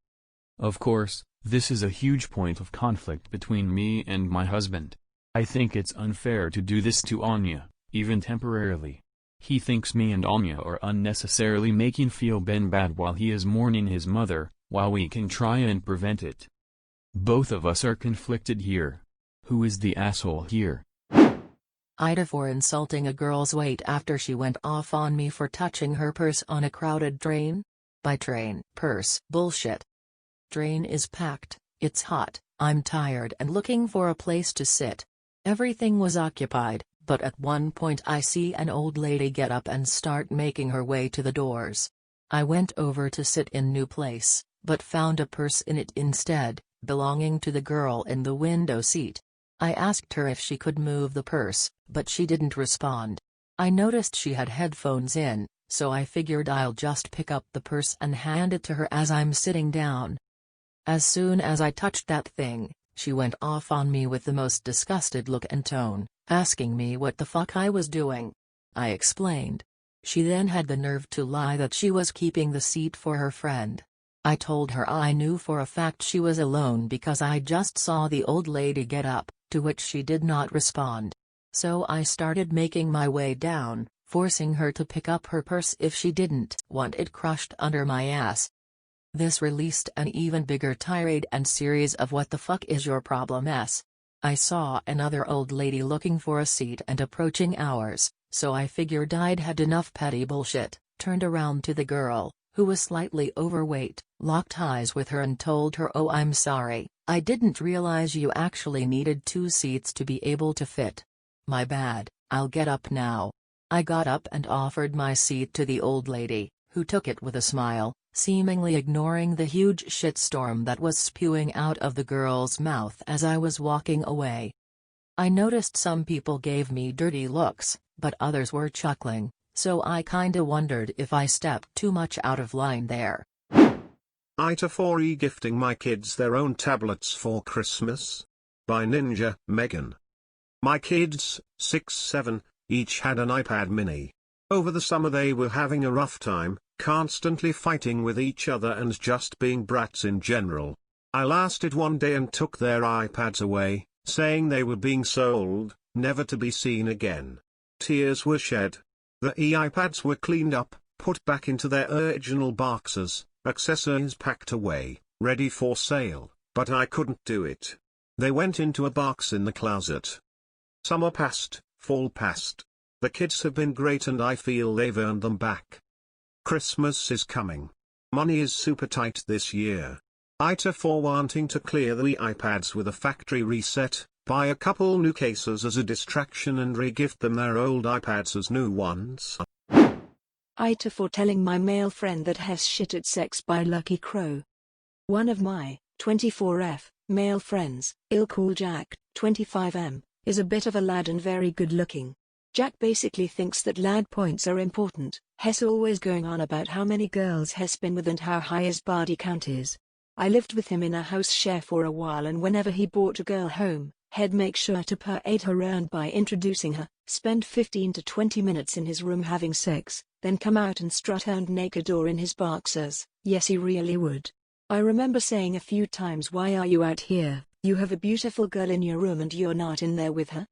Speaker 8: Of course, this is a huge point of conflict between me and my husband. I think it's unfair to do this to Anya, even temporarily. He thinks me and Anya are unnecessarily making feel Ben bad while he is mourning his mother, while we can try and prevent it. Both of us are conflicted here. Who is the asshole here?
Speaker 6: AITA for insulting a girl's weight after she went off on me for touching her purse on a crowded train? By TrainPurseBullshit. Train is packed, it's hot, I'm tired and looking for a place to sit. Everything was occupied, but at one point I see an old lady get up and start making her way to the doors. I went over to sit in new place, but found a purse in it instead, belonging to the girl in the window seat. I asked her if she could move the purse, but she didn't respond. I noticed she had headphones in, so I figured I'll just pick up the purse and hand it to her as I'm sitting down. As soon as I touched that thing, She went off on me with the most disgusted look and tone, asking me what the fuck I was doing. I explained. She then had the nerve to lie that she was keeping the seat for her friend. I told her I knew for a fact she was alone because I just saw the old lady get up, to which she did not respond. So I started making my way down, forcing her to pick up her purse if she didn't want it crushed under my ass. This released an even bigger tirade and series of "what the fuck is your problem?" I saw another old lady looking for a seat and approaching ours, so I figured I'd had enough petty bullshit, turned around to the girl, who was slightly overweight, locked eyes with her and told her, "Oh, I'm sorry, I didn't realize you actually needed 2 seats to be able to fit. My bad, I'll get up now." I got up and offered my seat to the old lady, who took it with a smile, seemingly ignoring the huge shitstorm that was spewing out of the girl's mouth as I was walking away. I noticed some people gave me dirty looks, but others were chuckling, so I kinda wondered if I stepped too much out of line there.
Speaker 3: AITA for regifting my kids their own tablets for Christmas. By NinjaMegan. My kids, 6-7, each had an iPad mini. Over the summer they were having a rough time, constantly fighting with each other and just being brats in general. I lasted one day and took their iPads away, saying they were being sold, never to be seen again. Tears were shed. The iPads were cleaned up, put back into their original boxes, accessories packed away, ready for sale, but I couldn't do it. They went into a box in the closet. Summer passed, fall passed. The kids have been great and I feel they've earned them back. Christmas is coming. Money is super tight this year. AITA for wanting to clear the iPads with a factory reset, buy a couple new cases as a distraction and regift them their old iPads as new ones.
Speaker 2: AITA for telling my male friend that has shit at sex by Lucky Crow. One of my 24F male friends, Cool Jack, 25M, is a bit of a lad and very good looking. Jack basically thinks that lad points are important. He's always going on about how many girls he's been with and how high his body count is. I lived with him in a house share for a while, and whenever he brought a girl home, he'd make sure to parade her around by introducing her, spend 15 to 20 minutes in his room having sex, then come out and strut around naked or in his boxers. Yes, he really would. I remember saying a few times, "Why are you out here? You have a beautiful girl in your room and you're not in there with her?"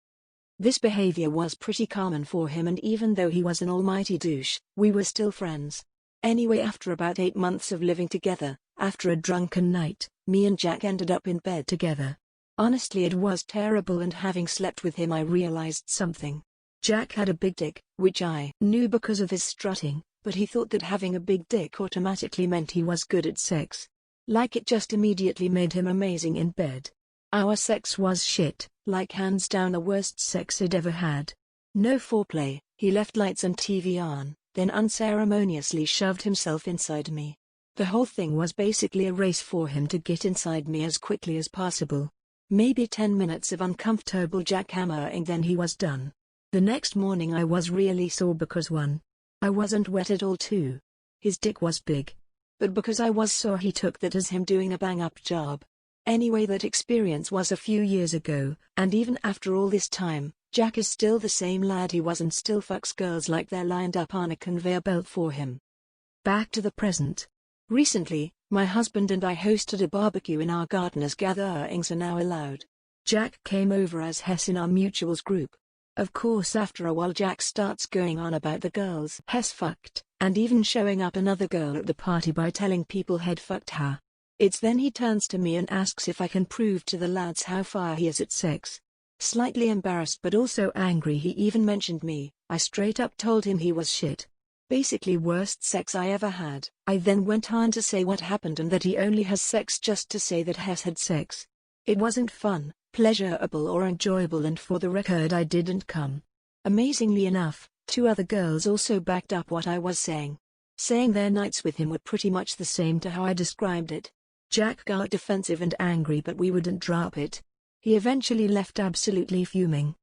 Speaker 2: This behavior was pretty common for him, and even though he was an almighty douche, we were still friends. Anyway, after about 8 months of living together, after a drunken night, me and Jack ended up in bed together. Honestly, it was terrible, and having slept with him I realized something. Jack had a big dick, which I knew because of his strutting, but he thought that having a big dick automatically meant he was good at sex. Like it just immediately made him amazing in bed. Our sex was shit, like hands down the worst sex he'd ever had. No foreplay, he left lights and TV on, then unceremoniously shoved himself inside me. The whole thing was basically a race for him to get inside me as quickly as possible. Maybe 10 minutes of uncomfortable jackhammering, then he was done. The next morning I was really sore because 1. I wasn't wet at all, 2. His dick was big. But because I was sore, he took that as him doing a bang-up job. Anyway, that experience was a few years ago, and even after all this time, Jack is still the same lad he was and still fucks girls like they're lined up on a conveyor belt for him. Back to the present. Recently, my husband and I hosted a barbecue in our garden as gatherings are now allowed. Jack came over as Hess in our mutuals group. Of course, after a while Jack starts going on about the girls Hess fucked, and even showing up another girl at the party by telling people he'd fucked her. It's then he turns to me and asks if I can prove to the lads how far he is at sex. Slightly embarrassed but also angry he even mentioned me, I straight up told him he was shit. Basically worst sex I ever had. I then went on to say what happened and that he only has sex just to say that Hess had sex. It wasn't fun, pleasurable or enjoyable, and for the record I didn't come. Amazingly enough, 2 other girls also backed up what I was saying their nights with him were pretty much the same to how I described it. Jack got defensive and angry, but we wouldn't drop it. He eventually left absolutely fuming.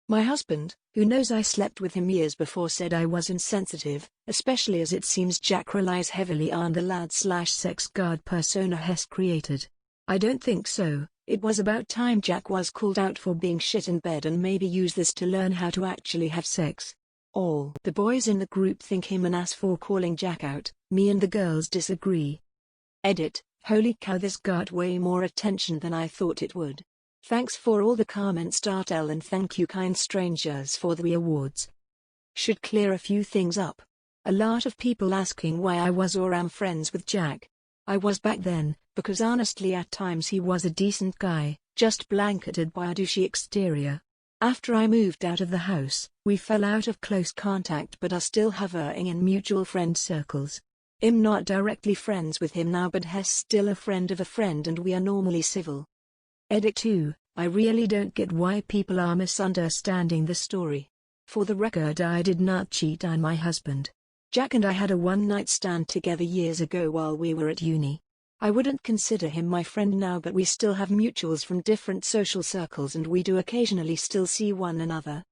Speaker 2: My husband, who knows I slept with him years before, said I was insensitive, especially as it seems Jack relies heavily on the lad/sex guard persona Hess created. I don't think so. It was about time Jack was called out for being shit in bed and maybe use this to learn how to actually have sex. All the boys in the group think him an ass for calling Jack out, me and the girls disagree. Edit, holy cow, this got way more attention than I thought it would. Thanks for all the comments. L, and thank you kind strangers for the awards. Should clear a few things up. A lot of people asking why I was or am friends with Jack. I was back then, because honestly at times he was a decent guy, just blanketed by a douchey exterior. After I moved out of the house, we fell out of close contact but are still hovering in mutual friend circles. I'm not directly friends with him now but he's still a friend of a friend and we are normally civil. Edit 2, I really don't get why people are misunderstanding the story. For the record, I did not cheat on my husband. Jack and I had a one-night stand together years ago while we were at uni. I wouldn't consider him my friend now but we still have mutuals from different social circles and we do occasionally still see one another.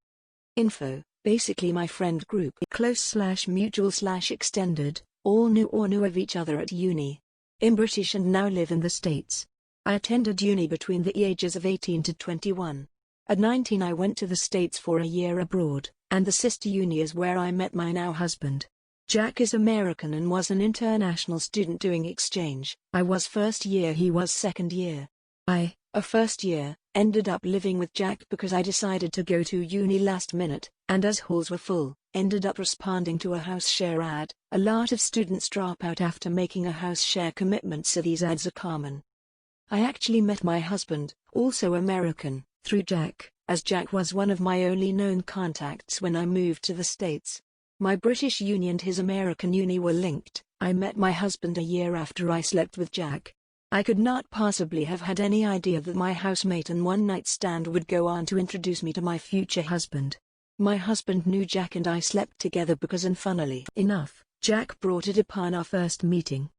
Speaker 2: Info, basically my friend group, close/mutual/extended, all knew or knew of each other at uni. I'm British and now live in the States. I attended uni between the ages of 18 to 21. At 19 I went to the States for a year abroad, and the sister uni is where I met my now husband. Jack is American and was an international student doing exchange. I was first year, he was second year. I, a first year, ended up living with Jack because I decided to go to uni last minute, and as halls were full, ended up responding to a house share ad. A lot of students drop out after making a house share commitment, so these ads are common. I actually met my husband, also American, through Jack, as Jack was one of my only known contacts when I moved to the States. My British uni and his American uni were linked. I met my husband a year after I slept with Jack. I could not possibly have had any idea that my housemate and one-night stand would go on to introduce me to my future husband. My husband knew Jack and I slept together because, and funnily enough, Jack brought it upon our first meeting.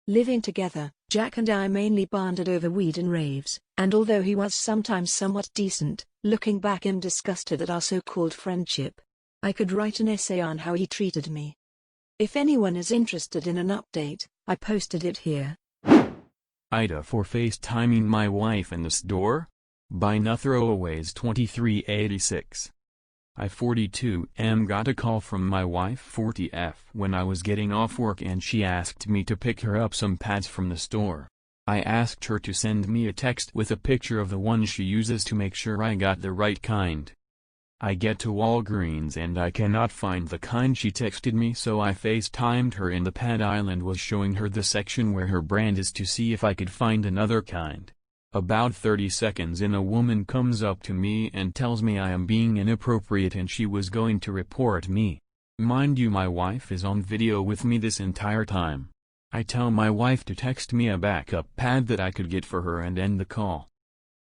Speaker 2: Living together, Jack and I mainly bonded over weed and raves, and although he was sometimes somewhat decent, looking back I'm disgusted at our so-called friendship. I could write an essay on how he treated me. If anyone is interested in an update, I posted it here.
Speaker 8: AITA for FaceTiming my wife in the store? By Throwaways2386. I 42M got a call from my wife 40F when I was getting off work and she asked me to pick her up some pads from the store. I asked her to send me a text with a picture of the one she uses to make sure I got the right kind. I get to Walgreens and I cannot find the kind she texted me, so I FaceTimed her in the pad aisle and was showing her the section where her brand is to see if I could find another kind. About 30 seconds in, a woman comes up to me and tells me I am being inappropriate and she was going to report me. Mind you, my wife is on video with me this entire time. I tell my wife to text me a backup pad that I could get for her and end the call.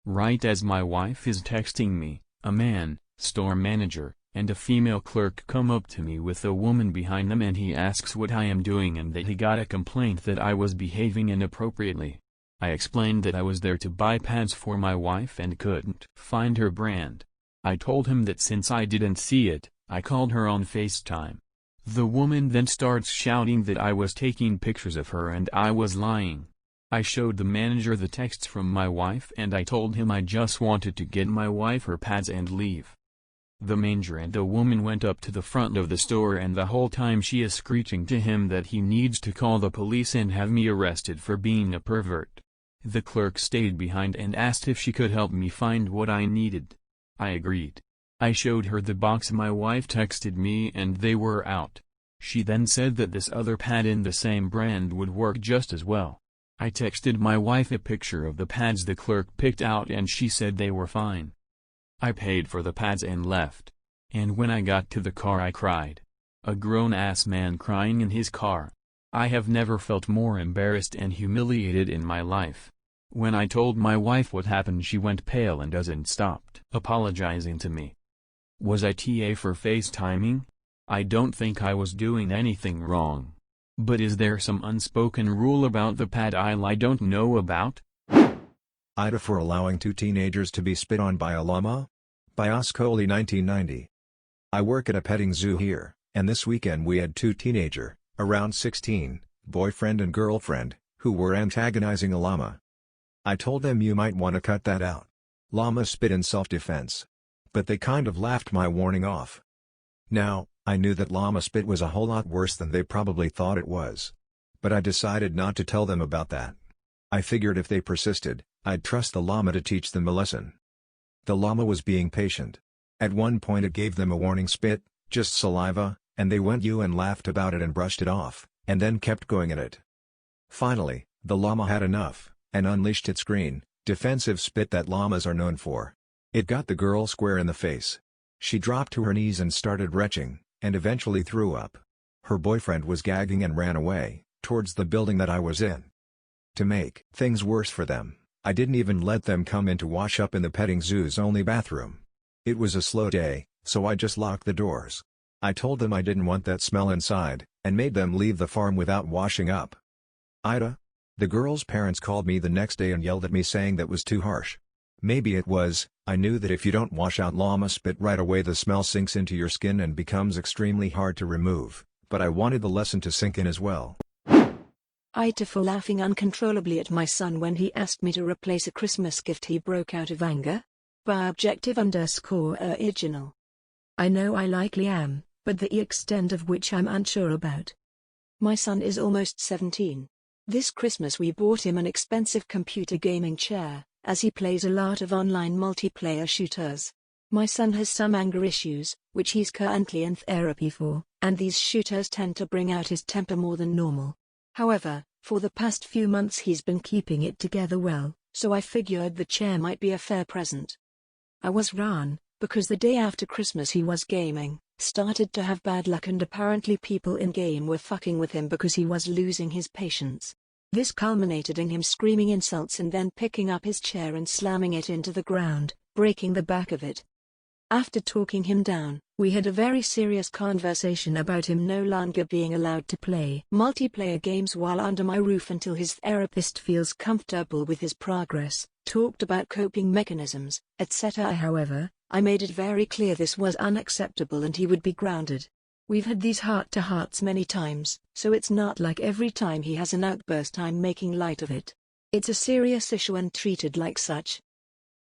Speaker 8: Right as my wife is texting me, a man, store manager, and a female clerk come up to me with a woman behind them and he asks what I am doing and that he got a complaint that I was behaving inappropriately. I explained that I was there to buy pads for my wife and couldn't find her brand. I told him that since I didn't see it, I called her on FaceTime. The woman then starts shouting that I was taking pictures of her and I was lying. I showed the manager the texts from my wife and I told him I just wanted to get my wife her pads and leave. The manager and the woman went up to the front of the store and the whole time she is screeching to him that he needs to call the police and have me arrested for being a pervert. The clerk stayed behind and asked if she could help me find what I needed. I agreed. I showed her the box my wife texted me and they were out. She then said that this other pad in the same brand would work just as well. I texted my wife a picture of the pads the clerk picked out and she said they were fine. I paid for the pads and left. And when I got to the car I cried. A grown-ass man crying in his car. I have never felt more embarrassed and humiliated in my life. When I told my wife what happened, she went pale and doesn't stopped apologizing to me. Was I TA for FaceTiming? I don't think I was doing anything wrong. But is there some unspoken rule about the pad aisle I don't know about?
Speaker 1: AITA for allowing two teenagers to be spit on by a llama? By Oscoli 1990. I work at a petting zoo here, and this weekend we had two teenager, around 16, boyfriend and girlfriend, who were antagonizing a llama. I told them you might want to cut that out. Llama spit in self-defense. But they kind of laughed my warning off. Now, I knew that llama spit was a whole lot worse than they probably thought it was. But I decided not to tell them about that. I figured if they persisted, I'd trust the llama to teach them a lesson. The llama was being patient. At one point it gave them a warning spit, just saliva, and they went "you" and laughed about it and brushed it off, and then kept going at it. Finally, the llama had enough, and unleashed its green, defensive spit that llamas are known for. It got the girl square in the face. She dropped to her knees and started retching, and eventually threw up. Her boyfriend was gagging and ran away, towards the building that I was in. To make things worse for them, I didn't even let them come in to wash up in the petting zoo's only bathroom. It was a slow day, so I just locked the doors. I told them I didn't want that smell inside, and made them leave the farm without washing up. AITA? The girl's parents called me the next day and yelled at me saying that was too harsh. Maybe it was. I knew that if you don't wash out llama spit right away the smell sinks into your skin and becomes extremely hard to remove, but I wanted the lesson to sink in as well.
Speaker 2: AITA for laughing uncontrollably at my son when he asked me to replace a Christmas gift he broke out of anger. By objective_original. I know I likely am, but the extent of which I'm unsure about. My son is almost 17. This Christmas we bought him an expensive computer gaming chair, as he plays a lot of online multiplayer shooters. My son has some anger issues, which he's currently in therapy for, and these shooters tend to bring out his temper more than normal. However, for the past few months he's been keeping it together well, so I figured the chair might be a fair present. I was wrong, because the day after Christmas he was gaming, started to have bad luck, and apparently people in-game were fucking with him because he was losing his patience. This culminated in him screaming insults and then picking up his chair and slamming it into the ground, breaking the back of it. After talking him down, we had a very serious conversation about him no longer being allowed to play multiplayer games while under my roof until his therapist feels comfortable with his progress, talked about coping mechanisms, etc. However, I made it very clear this was unacceptable and he would be grounded. We've had these heart-to-hearts many times, so it's not like every time he has an outburst I'm making light of it. It's a serious issue and treated like such.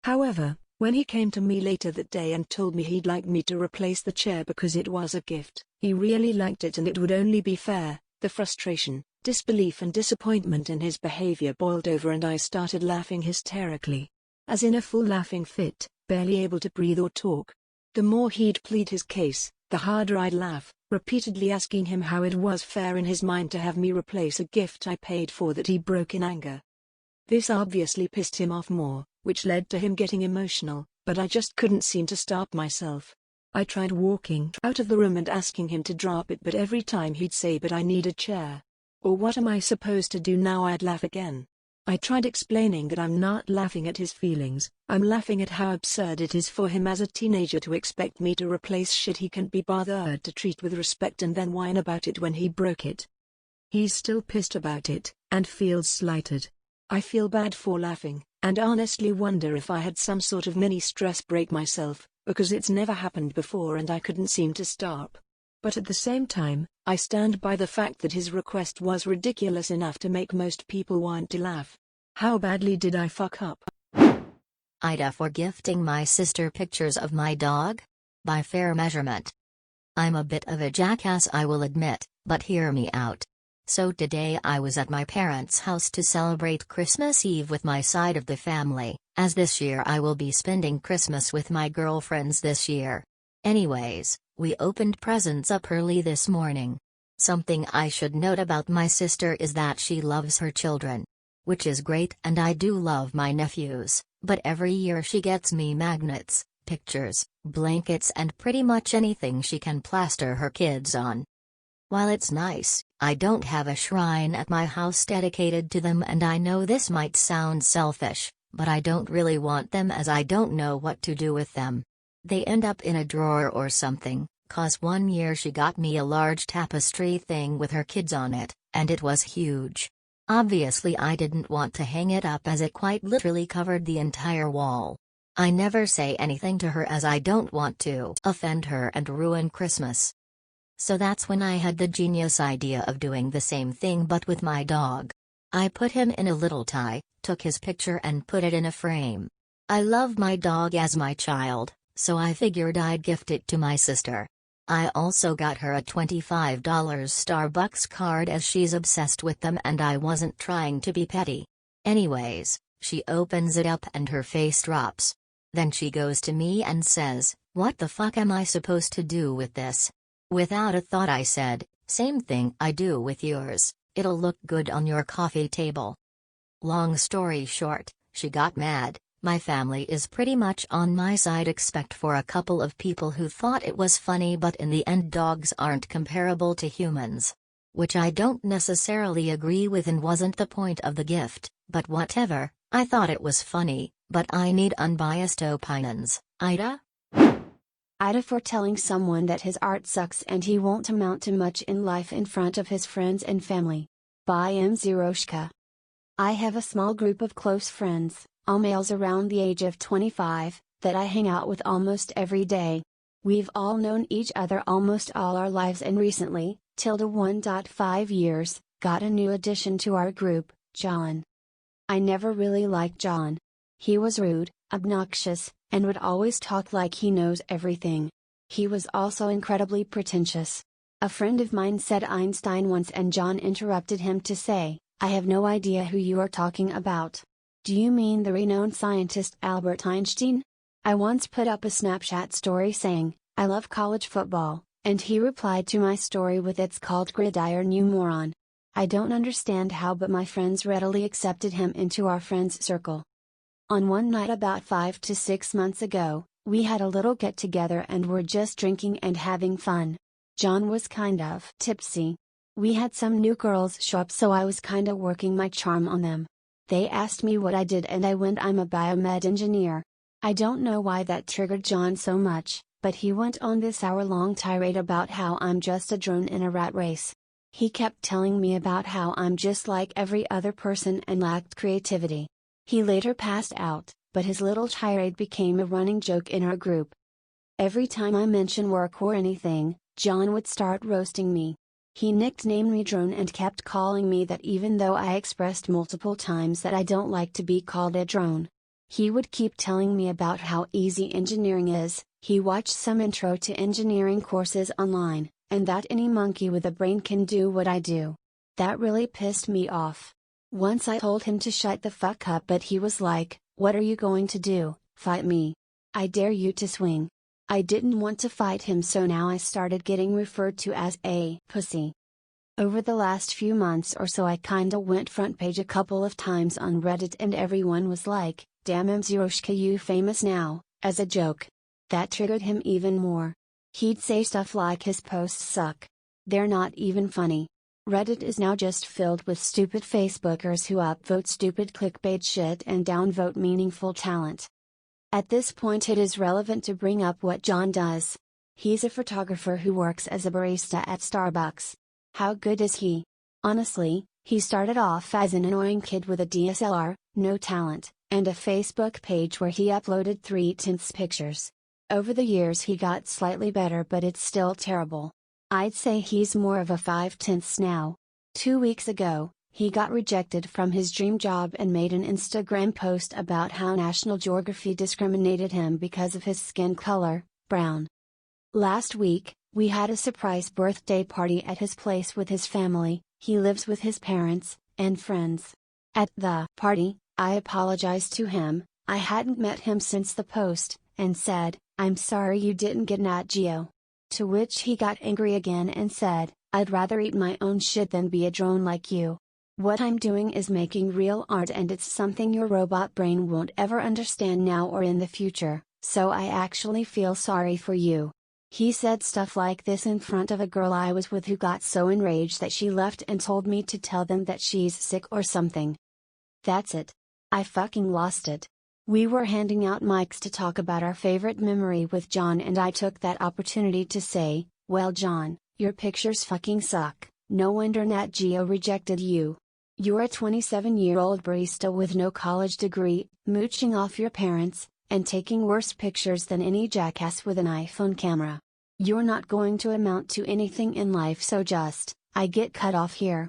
Speaker 2: However, when he came to me later that day and told me he'd like me to replace the chair because it was a gift, he really liked it and it would only be fair, the frustration, disbelief and disappointment in his behavior boiled over and I started laughing hysterically. As in a full laughing fit, barely able to breathe or talk. The more he'd plead his case, the harder I'd laugh, repeatedly asking him how it was fair in his mind to have me replace a gift I paid for that he broke in anger. This obviously pissed him off more, which led to him getting emotional, but I just couldn't seem to stop myself. I tried walking out of the room and asking him to drop it, but every time he'd say, "But I need a chair." Or what am I supposed to do now? I'd laugh again. I tried explaining that I'm not laughing at his feelings, I'm laughing at how absurd it is for him as a teenager to expect me to replace shit he can't be bothered to treat with respect and then whine about it when he broke it. He's still pissed about it, and feels slighted. I feel bad for laughing, and honestly wonder if I had some sort of mini stress break myself, because it's never happened before and I couldn't seem to stop. But at the same time, I stand by the fact that his request was ridiculous enough to make most people want to laugh. How badly did I fuck up?
Speaker 5: AITA for gifting my sister pictures of my dog? By fair measurement. I'm a bit of a jackass, I will admit, but hear me out. So today I was at my parents' house to celebrate Christmas Eve with my side of the family, as this year I will be spending Christmas with my girlfriends this year. Anyways, we opened presents up early this morning. Something I should note about my sister is that she loves her children. Which is great, and I do love my nephews, but every year she gets me magnets, pictures, blankets and pretty much anything she can plaster her kids on. While it's nice, I don't have a shrine at my house dedicated to them, and I know this might sound selfish, but I don't really want them as I don't know what to do with them. They end up in a drawer or something, cause one year she got me a large tapestry thing with her kids on it, and it was huge. Obviously I didn't want to hang it up as it quite literally covered the entire wall. I never say anything to her as I don't want to offend her and ruin Christmas. So that's when I had the genius idea of doing the same thing but with my dog. I put him in a little tie, took his picture and put it in a frame. I love my dog as my child, so I figured I'd gift it to my sister. I also got her a $25 Starbucks card as she's obsessed with them and I wasn't trying to be petty. Anyways, she opens it up and her face drops. Then she goes to me and says, "What the fuck am I supposed to do with this?" Without a thought I said, "Same thing I do with yours, it'll look good on your coffee table." Long story short, she got mad. My family is pretty much on my side except for a couple of people who thought it was funny, but in the end dogs aren't comparable to humans. Which I don't necessarily agree with and wasn't the point of the gift, but whatever, I thought it was funny, but I need unbiased opinions. AITA?
Speaker 4: AITA for telling someone that his art sucks and he won't amount to much in life in front of his friends and family. By AmITheAsshole. I have a small group of close friends, all males around the age of 25, that I hang out with almost every day. We've all known each other almost all our lives and recently, 1.5 years, got a new addition to our group, John. I never really liked John. He was rude, obnoxious, and would always talk like he knows everything. He was also incredibly pretentious. A friend of mine said Einstein once and John interrupted him to say, "I have no idea who you are talking about. Do you mean the renowned scientist Albert Einstein?" I once put up a Snapchat story saying, "I love college football," and he replied to my story with, "It's called gridiron, you moron." I don't understand how, but my friends readily accepted him into our friends circle. On one night about 5 to 6 months ago, we had a little get together and were just drinking and having fun. John was kind of tipsy. We had some new girls show up, so I was kinda working my charm on them. They asked me what I did and I went, "I'm a biomed engineer." I don't know why that triggered John so much, but he went on this hour-long tirade about how I'm just a drone in a rat race. He kept telling me about how I'm just like every other person and lacked creativity. He later passed out, but his little tirade became a running joke in our group. Every time I mention work or anything, John would start roasting me. He nicknamed me Drone and kept calling me that even though I expressed multiple times that I don't like to be called a drone. He would keep telling me about how easy engineering is. He watched some intro to engineering courses online, and that any monkey with a brain can do what I do. That really pissed me off. Once I told him to shut the fuck up, but he was like, "What are you going to do, fight me? I dare you to swing." I didn't want to fight him, so now I started getting referred to as a pussy. Over the last few months or so I kinda went front page a couple of times on Reddit and everyone was like, "Damn AmITheAsshole, you famous now," as a joke. That triggered him even more. He'd say stuff like his posts suck. They're not even funny. Reddit is now just filled with stupid Facebookers who upvote stupid clickbait shit and downvote meaningful talent. At this point it is relevant to bring up what John does. He's a photographer who works as a barista at Starbucks. How good is he? Honestly, he started off as an annoying kid with a DSLR, no talent, and a Facebook page where he uploaded 3/10 pictures. Over the years he got slightly better, but it's still terrible. I'd say he's more of a 5/10 now. 2 weeks ago, he got rejected from his dream job and made an Instagram post about how National Geography discriminated him because of his skin color, brown. Last week, we had a surprise birthday party at his place with his family. He lives with his parents and friends. At the party, I apologized to him. I hadn't met him since the post, and said, "I'm sorry you didn't get Nat Geo." To which he got angry again and said, "I'd rather eat my own shit than be a drone like you. What I'm doing is making real art and it's something your robot brain won't ever understand now or in the future, so I actually feel sorry for you." He said stuff like this in front of a girl I was with who got so enraged that she left and told me to tell them that she's sick or something. That's it. I fucking lost it. We were handing out mics to talk about our favorite memory with John and I took that opportunity to say, "Well John, your pictures fucking suck, no wonder Nat Geo rejected you. You're a 27-year-old barista with no college degree, mooching off your parents, and taking worse pictures than any jackass with an iPhone camera. You're not going to amount to anything in life, so just, I get cut off here."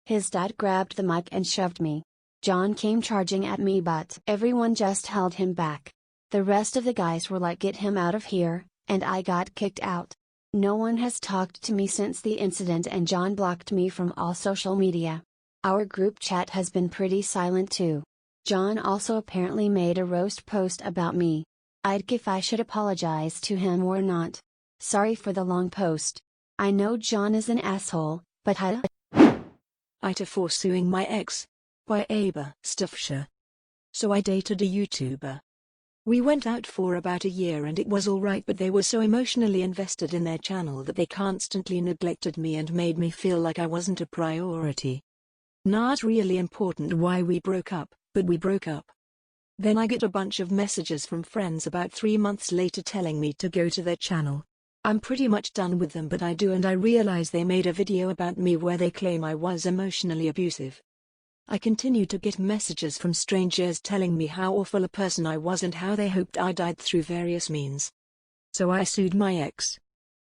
Speaker 4: His dad grabbed the mic and shoved me. John came charging at me, but everyone just held him back. The rest of the guys were like, "Get him out of here," and I got kicked out. No one has talked to me since the incident, and John blocked me from all social media. Our group chat has been pretty silent too. John also apparently made a roast post about me. I'd if I should apologize to him or not. Sorry for the long post. I know John is an asshole, but
Speaker 2: AITA for suing my ex. By AberStafsha. So I dated a YouTuber. We went out for about a year and it was alright, but they were so emotionally invested in their channel that they constantly neglected me and made me feel like I wasn't a priority. Not really important why we broke up, but we broke up. Then I get a bunch of messages from friends about 3 months later telling me to go to their channel. I'm pretty much done with them, but I do, and I realize they made a video about me where they claim I was emotionally abusive. I continue to get messages from strangers telling me how awful a person I was and how they hoped I died through various means. So I sued my ex.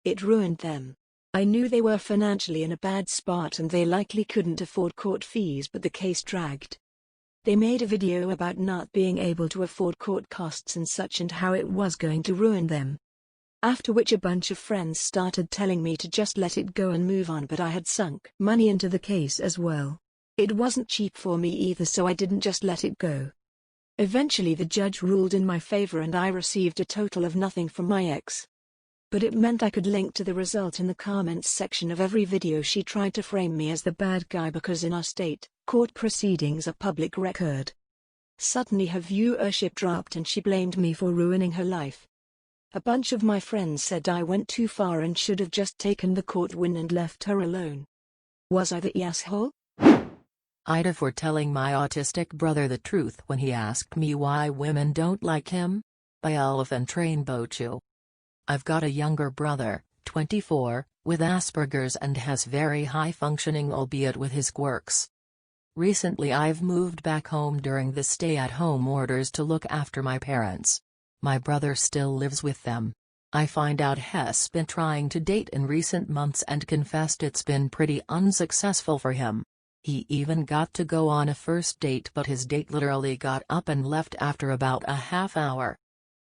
Speaker 2: It ruined them. I knew they were financially in a bad spot and they likely couldn't afford court fees, but the case dragged. They made a video about not being able to afford court costs and such, and how it was going to ruin them. After which a bunch of friends started telling me to just let it go and move on, but I had sunk money into the case as well. It wasn't cheap for me either, so I didn't just let it go. Eventually the judge ruled in my favor and I received a total of nothing from my ex. But it meant I could link to the result in the comments section of every video she tried to frame me as the bad guy, because in our state, court proceedings are public record. Suddenly her viewership dropped and she blamed me for ruining her life. A bunch of my friends said I went too far and should have just taken the court win and left her alone. Was I the asshole?
Speaker 6: AITA for telling my autistic brother the truth when he asked me why women don't like him. By Elephantrainbowtue. I've got a younger brother, 24, with Asperger's and has very high functioning, albeit with his quirks. Recently I've moved back home during the stay-at-home orders to look after my parents. My brother still lives with them. I find out he's been trying to date in recent months and confessed it's been pretty unsuccessful for him. He even got to go on a first date, but his date literally got up and left after about a half hour.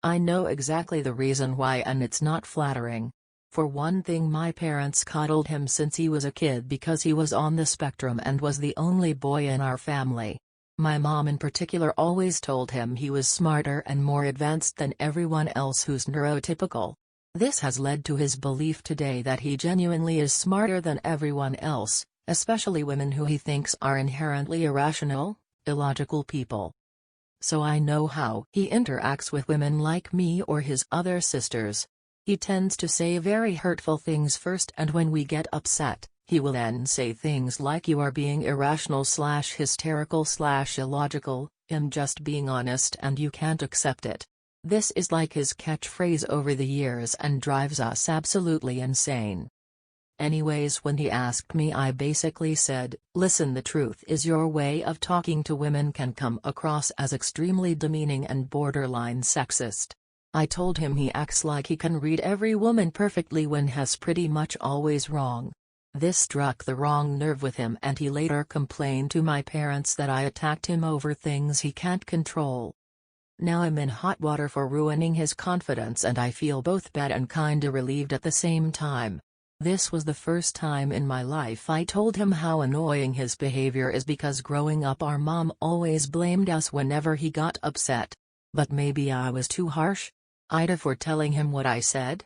Speaker 6: I know exactly the reason why, and it's not flattering. For one thing, my parents coddled him since he was a kid because he was on the spectrum and was the only boy in our family. My mom in particular always told him he was smarter and more advanced than everyone else who's neurotypical. This has led to his belief today that he genuinely is smarter than everyone else, especially women who he thinks are inherently irrational, illogical people. So I know how he interacts with women like me or his other sisters. He tends to say very hurtful things first, and when we get upset, he will then say things like, "You are being irrational/hysterical/illogical, I'm just being honest and you can't accept it." This is like his catchphrase over the years and drives us absolutely insane. Anyways, when he asked me, I basically said, "Listen, the truth is your way of talking to women can come across as extremely demeaning and borderline sexist." I told him he acts like he can read every woman perfectly when he's pretty much always wrong. This struck the wrong nerve with him, and he later complained to my parents that I attacked him over things he can't control. Now I'm in hot water for ruining his confidence, and I feel both bad and kinda relieved at the same time. This was the first time in my life I told him how annoying his behavior is, because growing up our mom always blamed us whenever he got upset. But maybe I was too harsh? AITA for telling him what I said.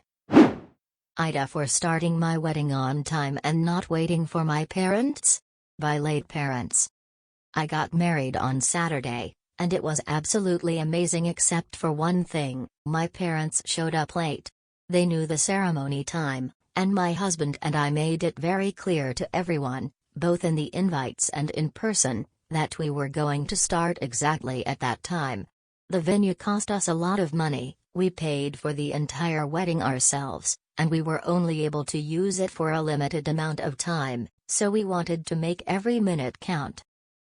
Speaker 5: AITA for starting my wedding on time and not waiting for my parents. By lateparents. I got married on Saturday, and it was absolutely amazing except for one thing: my parents showed up late. They knew the ceremony time, and my husband and I made it very clear to everyone, both in the invites and in person, that we were going to start exactly at that time. The venue cost us a lot of money, we paid for the entire wedding ourselves, and we were only able to use it for a limited amount of time, so we wanted to make every minute count.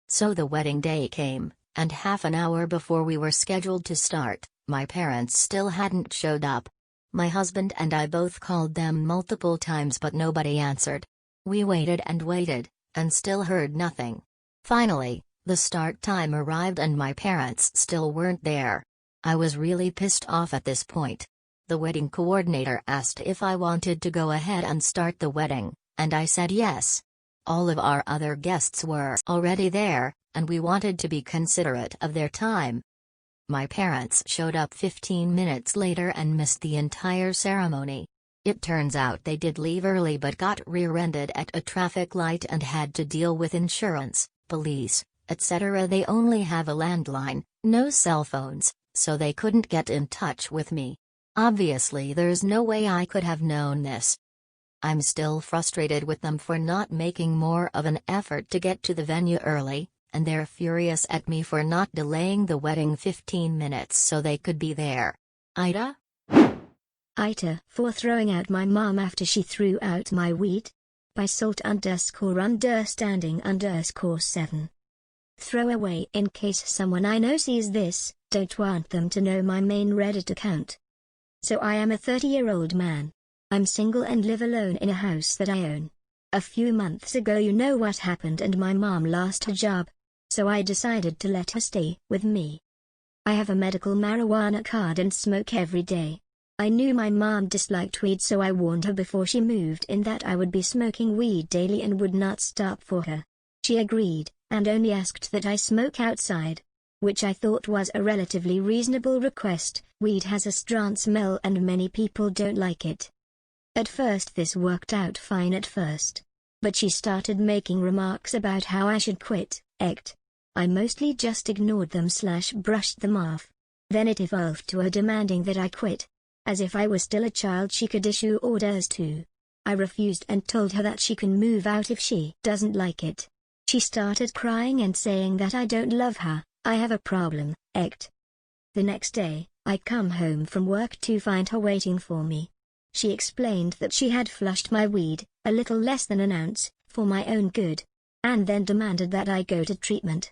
Speaker 5: So the wedding day came, and half an hour before we were scheduled to start, my parents still hadn't showed up. My husband and I both called them multiple times, but nobody answered. We waited and waited,
Speaker 6: and still heard nothing. Finally, the start time arrived and my parents still weren't there. I was really pissed off at this point. The wedding coordinator asked if I wanted to go ahead and start the wedding, and I said yes. All of our other guests were already there, and we wanted to be considerate of their time. My parents showed up 15 minutes later and missed the entire ceremony. It turns out they did leave early but got rear-ended at a traffic light and had to deal with insurance, police, etc. They only have a landline, no cell phones, so they couldn't get in touch with me. Obviously there's no way I could have known this. I'm still frustrated with them for not making more of an effort to get to the venue early, and they're furious at me for not delaying the wedding 15 minutes so they could be there. AITA?
Speaker 5: AITA for throwing out my mom after she threw out my weed? By salt_understanding_7. Throwaway. In case someone I know sees this, don't want them to know my main Reddit account. So I am a 30-year-old man. I'm single and live alone in a house that I own. A few months ago you know what happened and my mom lost her job. So I decided to let her stay with me. I have a medical marijuana card and smoke every day. I knew my mom disliked weed, so I warned her before she moved in that I would be smoking weed daily and would not stop for her. She agreed, and only asked that I smoke outside, which I thought was a relatively reasonable request. Weed has a strong smell and many people don't like it. At first this worked out fine at first. But she started making remarks about how I should quit, ect. I mostly just ignored them/brushed them off. Then it evolved to her demanding that I quit. As if I was still a child she could issue orders to. I refused and told her that she can move out if she doesn't like it. She started crying and saying that I don't love her, I have a problem, ect. The next day, I come home from work to find her waiting for me. She explained that she had flushed my weed, a little less than an ounce, for my own good, and then demanded that I go to treatment.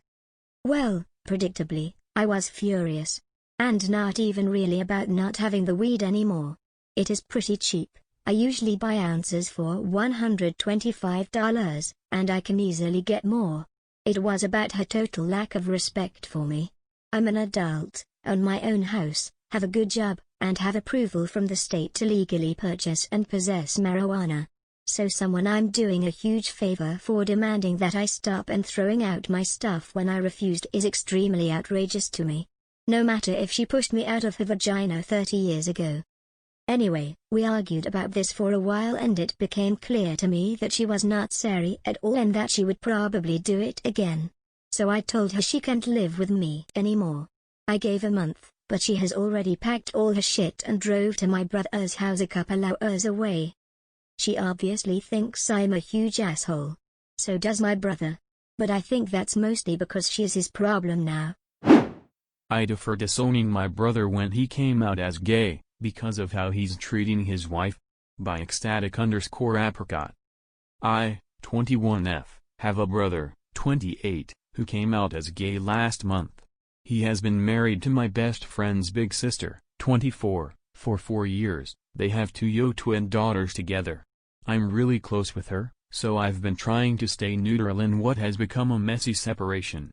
Speaker 5: Well, predictably, I was furious. And not even really about not having the weed anymore. It is pretty cheap. I usually buy ounces for $125, and I can easily get more. It was about her total lack of respect for me. I'm an adult, own my own house, have a good job, and have approval from the state to legally purchase and possess marijuana. So someone I'm doing a huge favor for demanding that I stop and throwing out my stuff when I refused is extremely outrageous to me. No matter if she pushed me out of her vagina 30 years ago. Anyway, we argued about this for a while and it became clear to me that she was not sorry at all and that she would probably do it again. So I told her she can't live with me anymore. I gave a month, but she has already packed all her shit and drove to my brother's house a couple hours away. She obviously thinks I'm a huge asshole. So does my brother. But I think that's mostly because she's his problem now.
Speaker 8: AITA for disowning my brother when he came out as gay, because of how he's treating his wife. By ecstatic_apricot. I, 21F, have a brother, 28, who came out as gay last month. He has been married to my best friend's big sister, 24, for 4 years. They have 2 twin daughters together. I'm really close with her, so I've been trying to stay neutral in what has become a messy separation.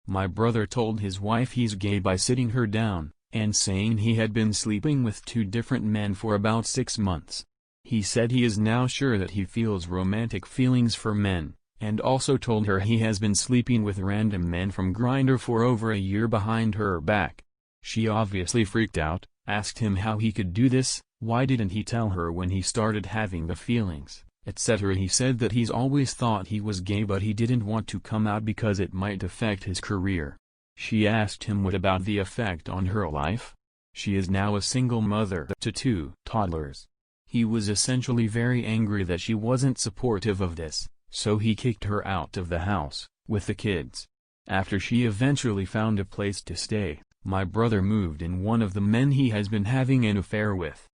Speaker 8: My brother told his wife he's gay by sitting her down, and saying he had been sleeping with 2 different men for about 6 months. He said he is now sure that he feels romantic feelings for men, and also told her he has been sleeping with random men from Grindr for over a year behind her back. She obviously freaked out, asked him how he could do this, why didn't he tell her when he started having the feelings, etc. He said that he's always thought he was gay but he didn't want to come out because it might affect his career. She asked him what about the effect on her life. She is now a single mother to 2 toddlers. He was essentially very angry that she wasn't supportive of this, so he kicked her out of the house, with the kids. After she eventually found a place to stay, my brother moved in one of the men he has been having an affair with.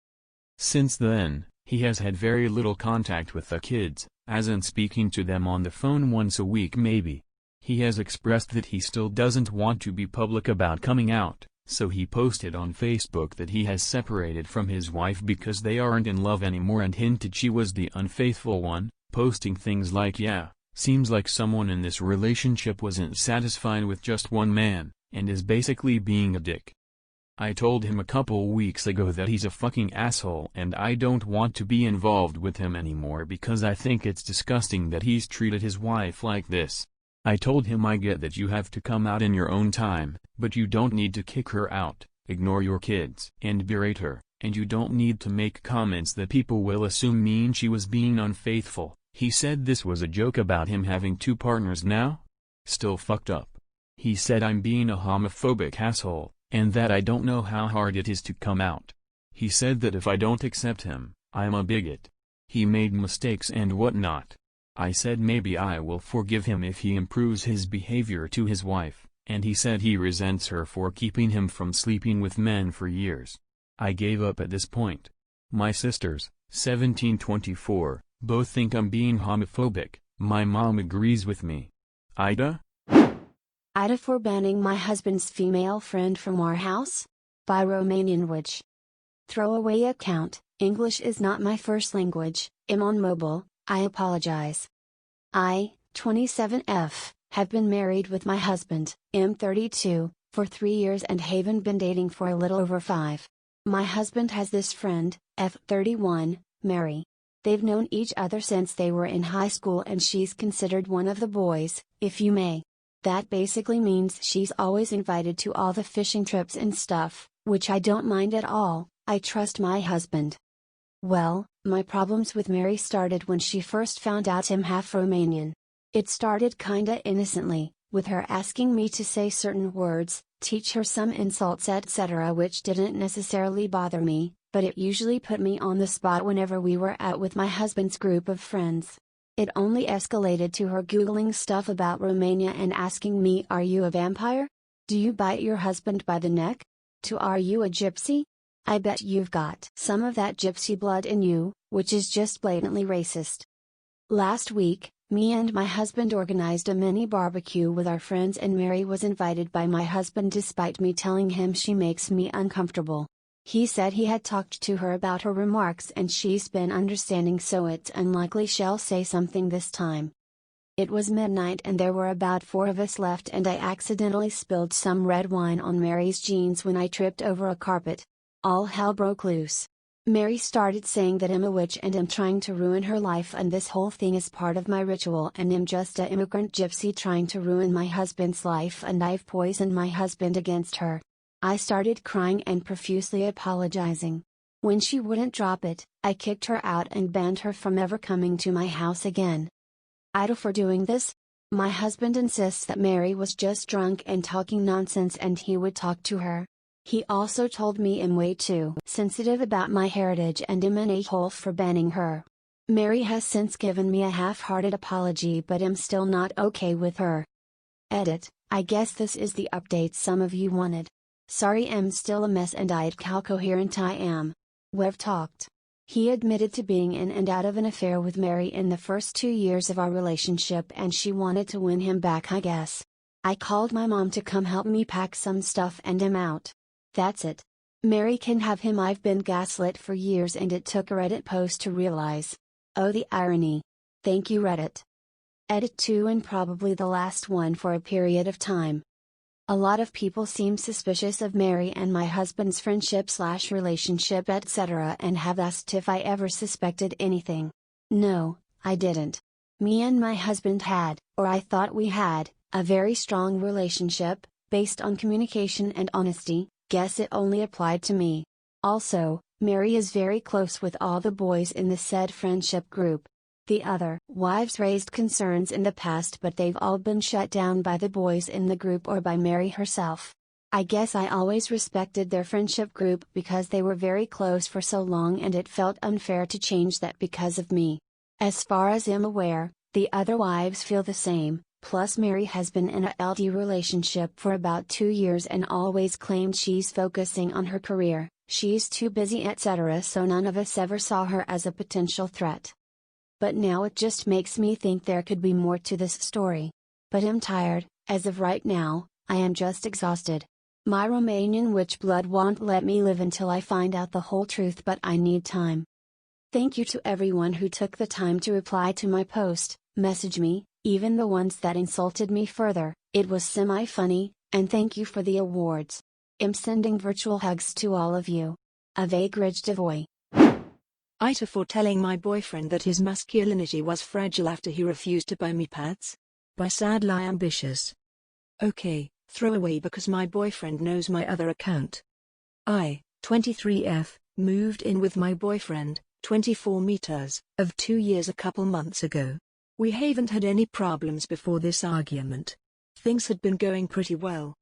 Speaker 8: Since then, he has had very little contact with the kids, as in speaking to them on the phone once a week maybe. He has expressed that he still doesn't want to be public about coming out, so he posted on Facebook that he has separated from his wife because they aren't in love anymore and hinted she was the unfaithful one, posting things like, "Yeah, Seems like someone in this relationship wasn't satisfied with just one man, and is basically being a dick. I told him a couple weeks ago that he's a fucking asshole and I don't want to be involved with him anymore because I think it's disgusting that he's treated his wife like this. I told him I get that you have to come out in your own time, but you don't need to kick her out, ignore your kids, and berate her, and you don't need to make comments that people will assume mean she was being unfaithful. He said this was a joke about him having 2 partners now? Still fucked up. He said I'm being a homophobic asshole, and that I don't know how hard it is to come out. He said that if I don't accept him, I'm a bigot. He made mistakes and whatnot. I said maybe I will forgive him if he improves his behavior to his wife, and he said he resents her for keeping him from sleeping with men for years. I gave up at this point. My sisters, 17-24, both think I'm being homophobic. My mom agrees with me. AITA?
Speaker 4: AITA for banning my husband's female friend from our house? By romanianwitch. Throwaway account, English is not my first language, I'm on mobile, I apologize. I, 27F, have been married with my husband, M32, for 3 years and haven't been dating for a little over 5. My husband has this friend, F31, Mary. They've known each other since they were in high school and she's considered one of the boys, if you may. That basically means she's always invited to all the fishing trips and stuff, which I don't mind at all, I trust my husband. Well, my problems with Mary started when she first found out I'm half Romanian. It started kinda innocently, with her asking me to say certain words, teach her some insults etc., which didn't necessarily bother me, but it usually put me on the spot whenever we were out with my husband's group of friends. It only escalated to her Googling stuff about Romania and asking me, are you a vampire? Do you bite your husband by the neck? To are you a gypsy? I bet you've got some of that gypsy blood in you, which is just blatantly racist. Last week, me and my husband organized a mini barbecue with our friends and Mary was invited by my husband despite me telling him she makes me uncomfortable. He said he had talked to her about her remarks and she's been understanding, so it's unlikely she'll say something this time. It was midnight and there were about 4 of us left and I accidentally spilled some red wine on Mary's jeans when I tripped over a carpet. All hell broke loose. Mary started saying that I'm a witch and I'm trying to ruin her life and this whole thing is part of my ritual and I'm just a immigrant gypsy trying to ruin my husband's life and I've poisoned my husband against her. I started crying and profusely apologizing. When she wouldn't drop it, I kicked her out and banned her from ever coming to my house again. AITA for doing this? My husband insists that Mary was just drunk and talking nonsense and he would talk to her. He also told me I'm way too sensitive about my heritage and I'm an a-hole for banning her. Mary has since given me a half-hearted apology but I'm still not okay with her. Edit, I guess this is the update some of you wanted. Sorry I'm still a mess and I'd how coherent I am. We've talked. He admitted to being in and out of an affair with Mary in the first 2 years of our relationship and she wanted to win him back I guess. I called my mom to come help me pack some stuff and I'm out. That's it. Mary can have him. I've been gaslit for years and it took a Reddit post to realize. Oh, the irony. Thank you, Reddit. Edit 2 and probably the last one for a period of time. A lot of people seem suspicious of Mary and my husband's friendship/relationship etc. and have asked if I ever suspected anything. No, I didn't. Me and my husband had, or I thought we had, a very strong relationship, based on communication and honesty. Guess it only applied to me. Also, Mary is very close with all the boys in the said friendship group. The other wives raised concerns in the past but they've all been shut down by the boys in the group or by Mary herself. I guess I always respected their friendship group because they were very close for so long and it felt unfair to change that because of me. As far as I'm aware, the other wives feel the same. Plus Mary has been in a LD relationship for about 2 years and always claimed she's focusing on her career, she's too busy etc. so none of us ever saw her as a potential threat. But now it just makes me think there could be more to this story. But I'm tired, as of right now, I am just exhausted. My Romanian witch blood won't let me live until I find out the whole truth but I need time. Thank you to everyone who took the time to reply to my post, message me, Even the ones that insulted me further, it was semi-funny, and thank you for the awards. I'm sending virtual hugs to all of you. Avec regifting.
Speaker 2: AITA for telling my boyfriend that his masculinity was fragile after he refused to buy me pads. By sadlyambitious. Okay, throwaway because my boyfriend knows my other account. I, 23F, moved in with my boyfriend, 24 meters, of 2 years a couple months ago. We haven't had any problems before this argument. Things had been going pretty well.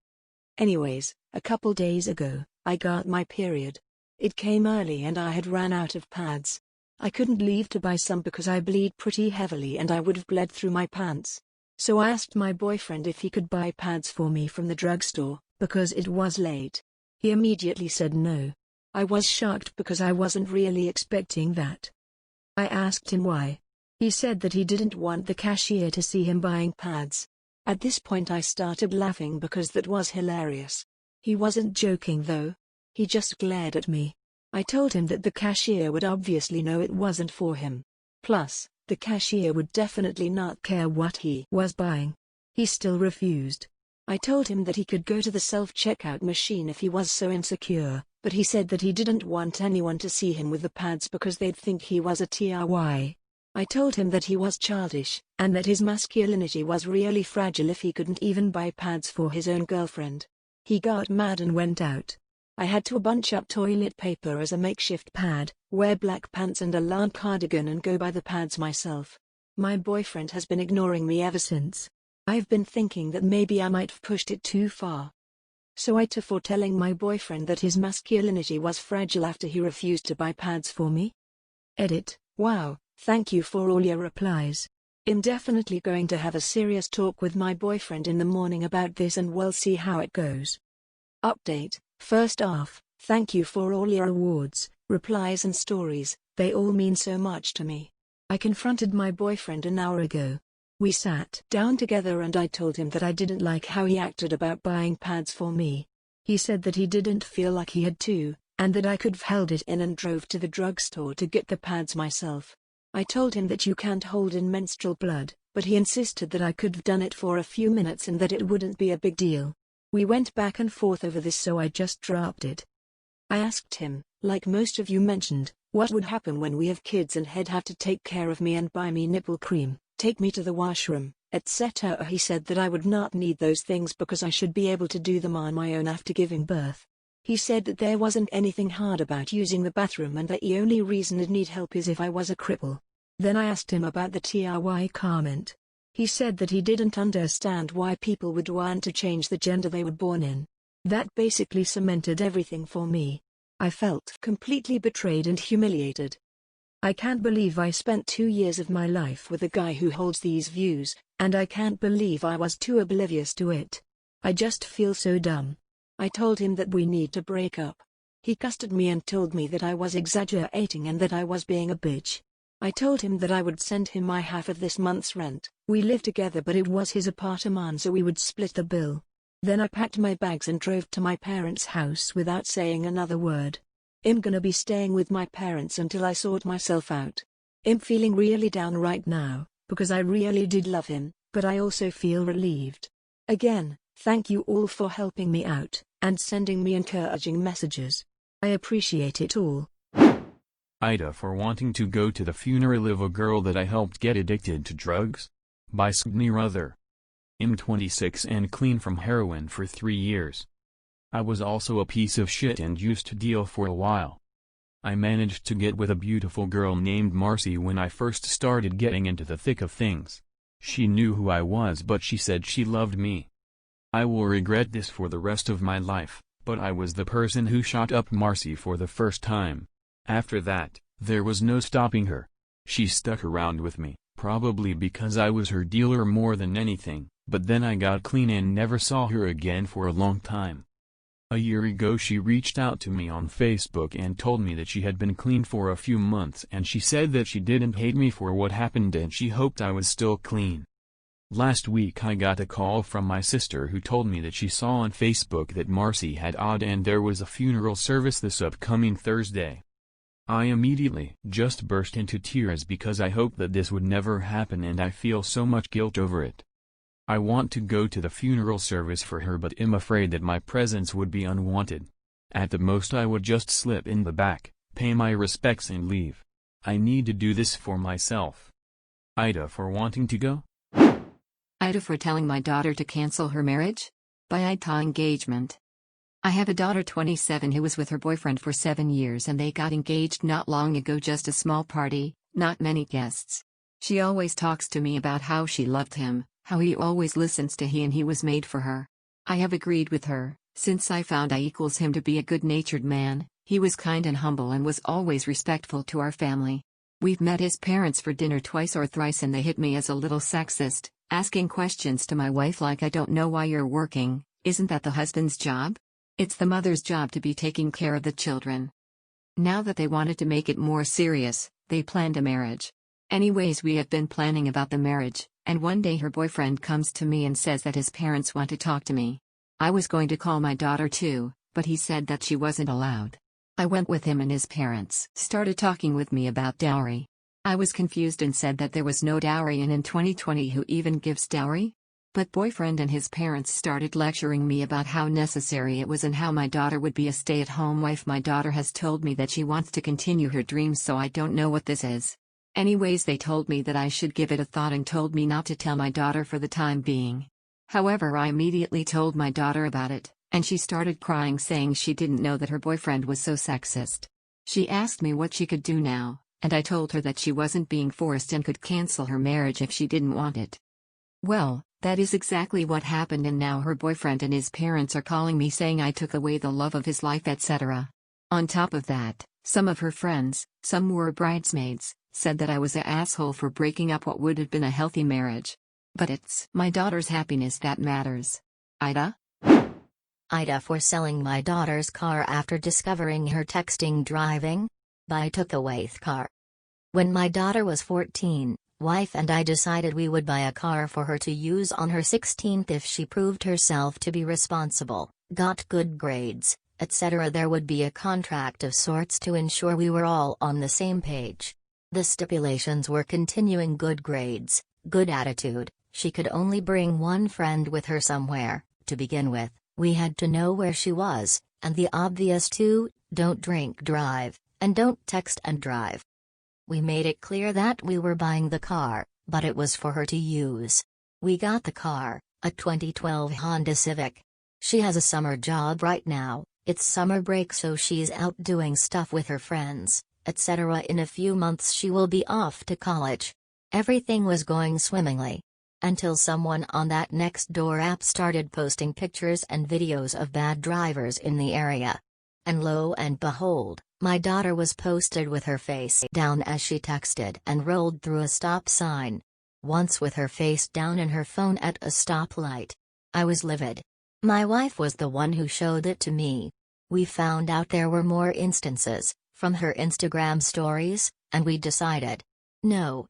Speaker 2: Anyways, a couple days ago, I got my period. It came early and I had ran out of pads. I couldn't leave to buy some because I bleed pretty heavily and I would have bled through my pants. So I asked my boyfriend if he could buy pads for me from the drugstore, because it was late. He immediately said no. I was shocked because I wasn't really expecting that. I asked him why. He said that he didn't want the cashier to see him buying pads. At this point I started laughing because that was hilarious. He wasn't joking though. He just glared at me. I told him that the cashier would obviously know it wasn't for him. Plus, the cashier would definitely not care what he was buying. He still refused. I told him that he could go to the self-checkout machine if he was so insecure, but he said that he didn't want anyone to see him with the pads because they'd think he was a TRY. I told him that he was childish, and that his masculinity was really fragile if he couldn't even buy pads for his own girlfriend. He got mad and went out. I had to bunch up toilet paper as a makeshift pad, wear black pants and a lawn cardigan and go buy the pads myself. My boyfriend has been ignoring me ever since. I've been thinking that maybe I might have pushed it too far. So AITA for telling my boyfriend that his masculinity was fragile after he refused to buy pads for me. Edit. Wow, thank you for all your replies. I'm definitely going to have a serious talk with my boyfriend in the morning about this and we'll see how it goes. Update. First off, thank you for all your awards, replies and stories, they all mean so much to me. I confronted my boyfriend an hour ago. We sat down together and I told him that I didn't like how he acted about buying pads for me. He said that he didn't feel like he had to, and that I could have held it in and drove to the drugstore to get the pads myself. I told him that you can't hold in menstrual blood, but he insisted that I could have done it for a few minutes and that it wouldn't be a big deal. We went back and forth over this so I just dropped it. I asked him, like most of you mentioned, what would happen when we have kids and he'd have to take care of me and buy me nipple cream, take me to the washroom, etc. He said that I would not need those things because I should be able to do them on my own after giving birth. He said that there wasn't anything hard about using the bathroom and that the only reason I'd need help is if I was a cripple. Then I asked him about the TRY comment. He said that he didn't understand why people would want to change the gender they were born in. That basically cemented everything for me. I felt completely betrayed and humiliated. I can't believe I spent 2 years of my life with a guy who holds these views, and I can't believe I was too oblivious to it. I just feel so dumb. I told him that we need to break up. He cussed at me and told me that I was exaggerating and that I was being a bitch. I told him that I would send him my half of this month's rent. We lived together but it was his apartment so we would split the bill. Then I packed my bags and drove to my parents' house without saying another word. I'm gonna be staying with my parents until I sort myself out. I'm feeling really down right now, because I really did love him, but I also feel relieved. Again, thank you all for helping me out, and sending me encouraging messages. I appreciate it all.
Speaker 8: AITA for wanting to go to the funeral of a girl that I helped get addicted to drugs? By sgdneyrother. I'm 26 and clean from heroin for 3 years. I was also a piece of shit and used to deal for a while. I managed to get with a beautiful girl named Marcy when I first started getting into the thick of things. She knew who I was but she said she loved me. I will regret this for the rest of my life, but I was the person who shot up Marcy for the first time. After that, there was no stopping her. She stuck around with me, probably because I was her dealer more than anything, but then I got clean and never saw her again for a long time. A year ago she reached out to me on Facebook and told me that she had been clean for a few months and she said that she didn't hate me for what happened and she hoped I was still clean. Last week I got a call from my sister who told me that she saw on Facebook that Marcy had died and there was a funeral service this upcoming Thursday. I immediately just burst into tears because I hoped that this would never happen and I feel so much guilt over it. I want to go to the funeral service for her but am afraid that my presence would be unwanted. At the most I would just slip in the back, pay my respects and leave. I need to do this for myself. Ida for wanting to go?
Speaker 7: Ida for telling my daughter to cancel her marriage? By AITA engagement. I have a daughter 27 who was with her boyfriend for 7 years and they got engaged not long ago, just a small party, not many guests. She always talks to me about how she loved him, how he always listens to he and he was made for her. I have agreed with her, since I found I equals him to be a good-natured man. He was kind and humble and was always respectful to our family. We've met his parents for dinner twice or thrice and they hit me as a little sexist, asking questions to my wife like, I don't know why you're working, isn't that the husband's job? It's the mother's job to be taking care of the children. Now that they wanted to make it more serious, they planned a marriage. Anyways, we have been planning about the marriage, and one day her boyfriend comes to me and says that his parents want to talk to me. I was going to call my daughter too, but he said that she wasn't allowed. I went with him and his parents started talking with me about dowry. I was confused and said that there was no dowry, and in 2020 who even gives dowry? But boyfriend and his parents started lecturing me about how necessary it was and how my daughter would be a stay-at-home wife. My daughter has told me that she wants to continue her dreams, so I don't know what this is. Anyways, they told me that I should give it a thought and told me not to tell my daughter for the time being. However, I immediately told my daughter about it, and she started crying saying she didn't know that her boyfriend was so sexist. She asked me what she could do now, and I told her that she wasn't being forced and could cancel her marriage if she didn't want it. Well, that is exactly what happened, and now her boyfriend and his parents are calling me saying I took away the love of his life, etc. On top of that, some of her friends, some were bridesmaids, said that I was an asshole for breaking up what would have been a healthy marriage. But it's my daughter's happiness that matters. Ida?
Speaker 5: Ida for selling my daughter's car after discovering her texting driving. By took away the car. When my daughter was 14, wife and I decided we would buy a car for her to use on her 16th if she proved herself to be responsible, got good grades, etc. There would be a contract of sorts to ensure we were all on the same page. The stipulations were continuing good grades, good attitude, she could only bring one friend with her somewhere. To begin with, we had to know where she was, and the obvious two, don't drink drive, and don't text and drive. We made it clear that we were buying the car, but it was for her to use. We got the car, a 2012 Honda Civic. She has a summer job right now, it's summer break so she's out doing stuff with her friends, etc. In a few months she will be off to college. Everything was going swimmingly. Until someone on that Nextdoor app started posting pictures and videos of bad drivers in the area. And lo and behold, my daughter was posted with her face down as she texted and rolled through a stop sign. Once with her face down and her phone at a stoplight. I was livid. My wife was the one who showed it to me. We found out there were more instances, from her Instagram stories, and we decided. No.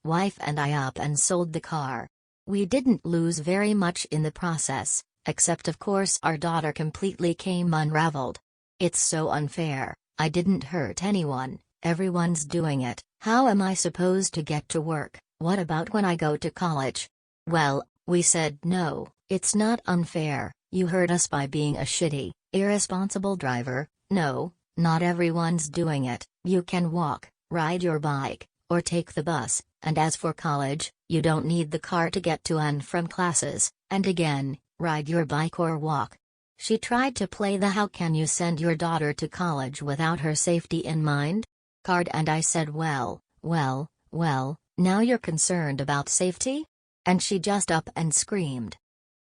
Speaker 5: Wife and I up and sold the car. We didn't lose very much in the process, except of course our daughter completely came unraveled. It's so unfair. I didn't hurt anyone, everyone's doing it. How am I supposed to get to work? What about when I go to college? Well, we said no, it's not unfair. You hurt us by being a shitty, irresponsible driver. No, not everyone's doing it. You can walk, ride your bike, or take the bus, and as for college, you don't need the car to get to and from classes, and again, ride your bike or walk. She tried to play the how can you send your daughter to college without her safety in mind? Card, and I said well, now you're concerned about safety? And she just up and screamed.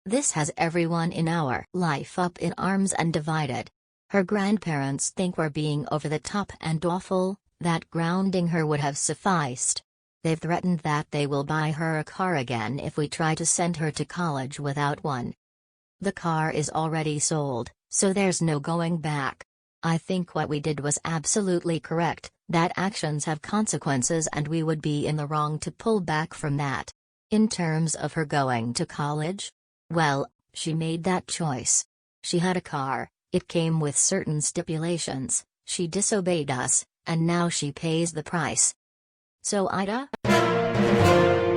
Speaker 5: This has everyone in our life up in arms and divided. Her grandparents think we're being over the top and awful, that grounding her would have sufficed. They've threatened that they will buy her a car again if we try to send her to college without one. The car is already sold, so there's no going back. I think what we did was absolutely correct, that actions have consequences and we would be in the wrong to pull back from that. In terms of her going to college? Well, she made that choice. She had a car, it came with certain stipulations, she disobeyed us, and now she pays the price. So AITA?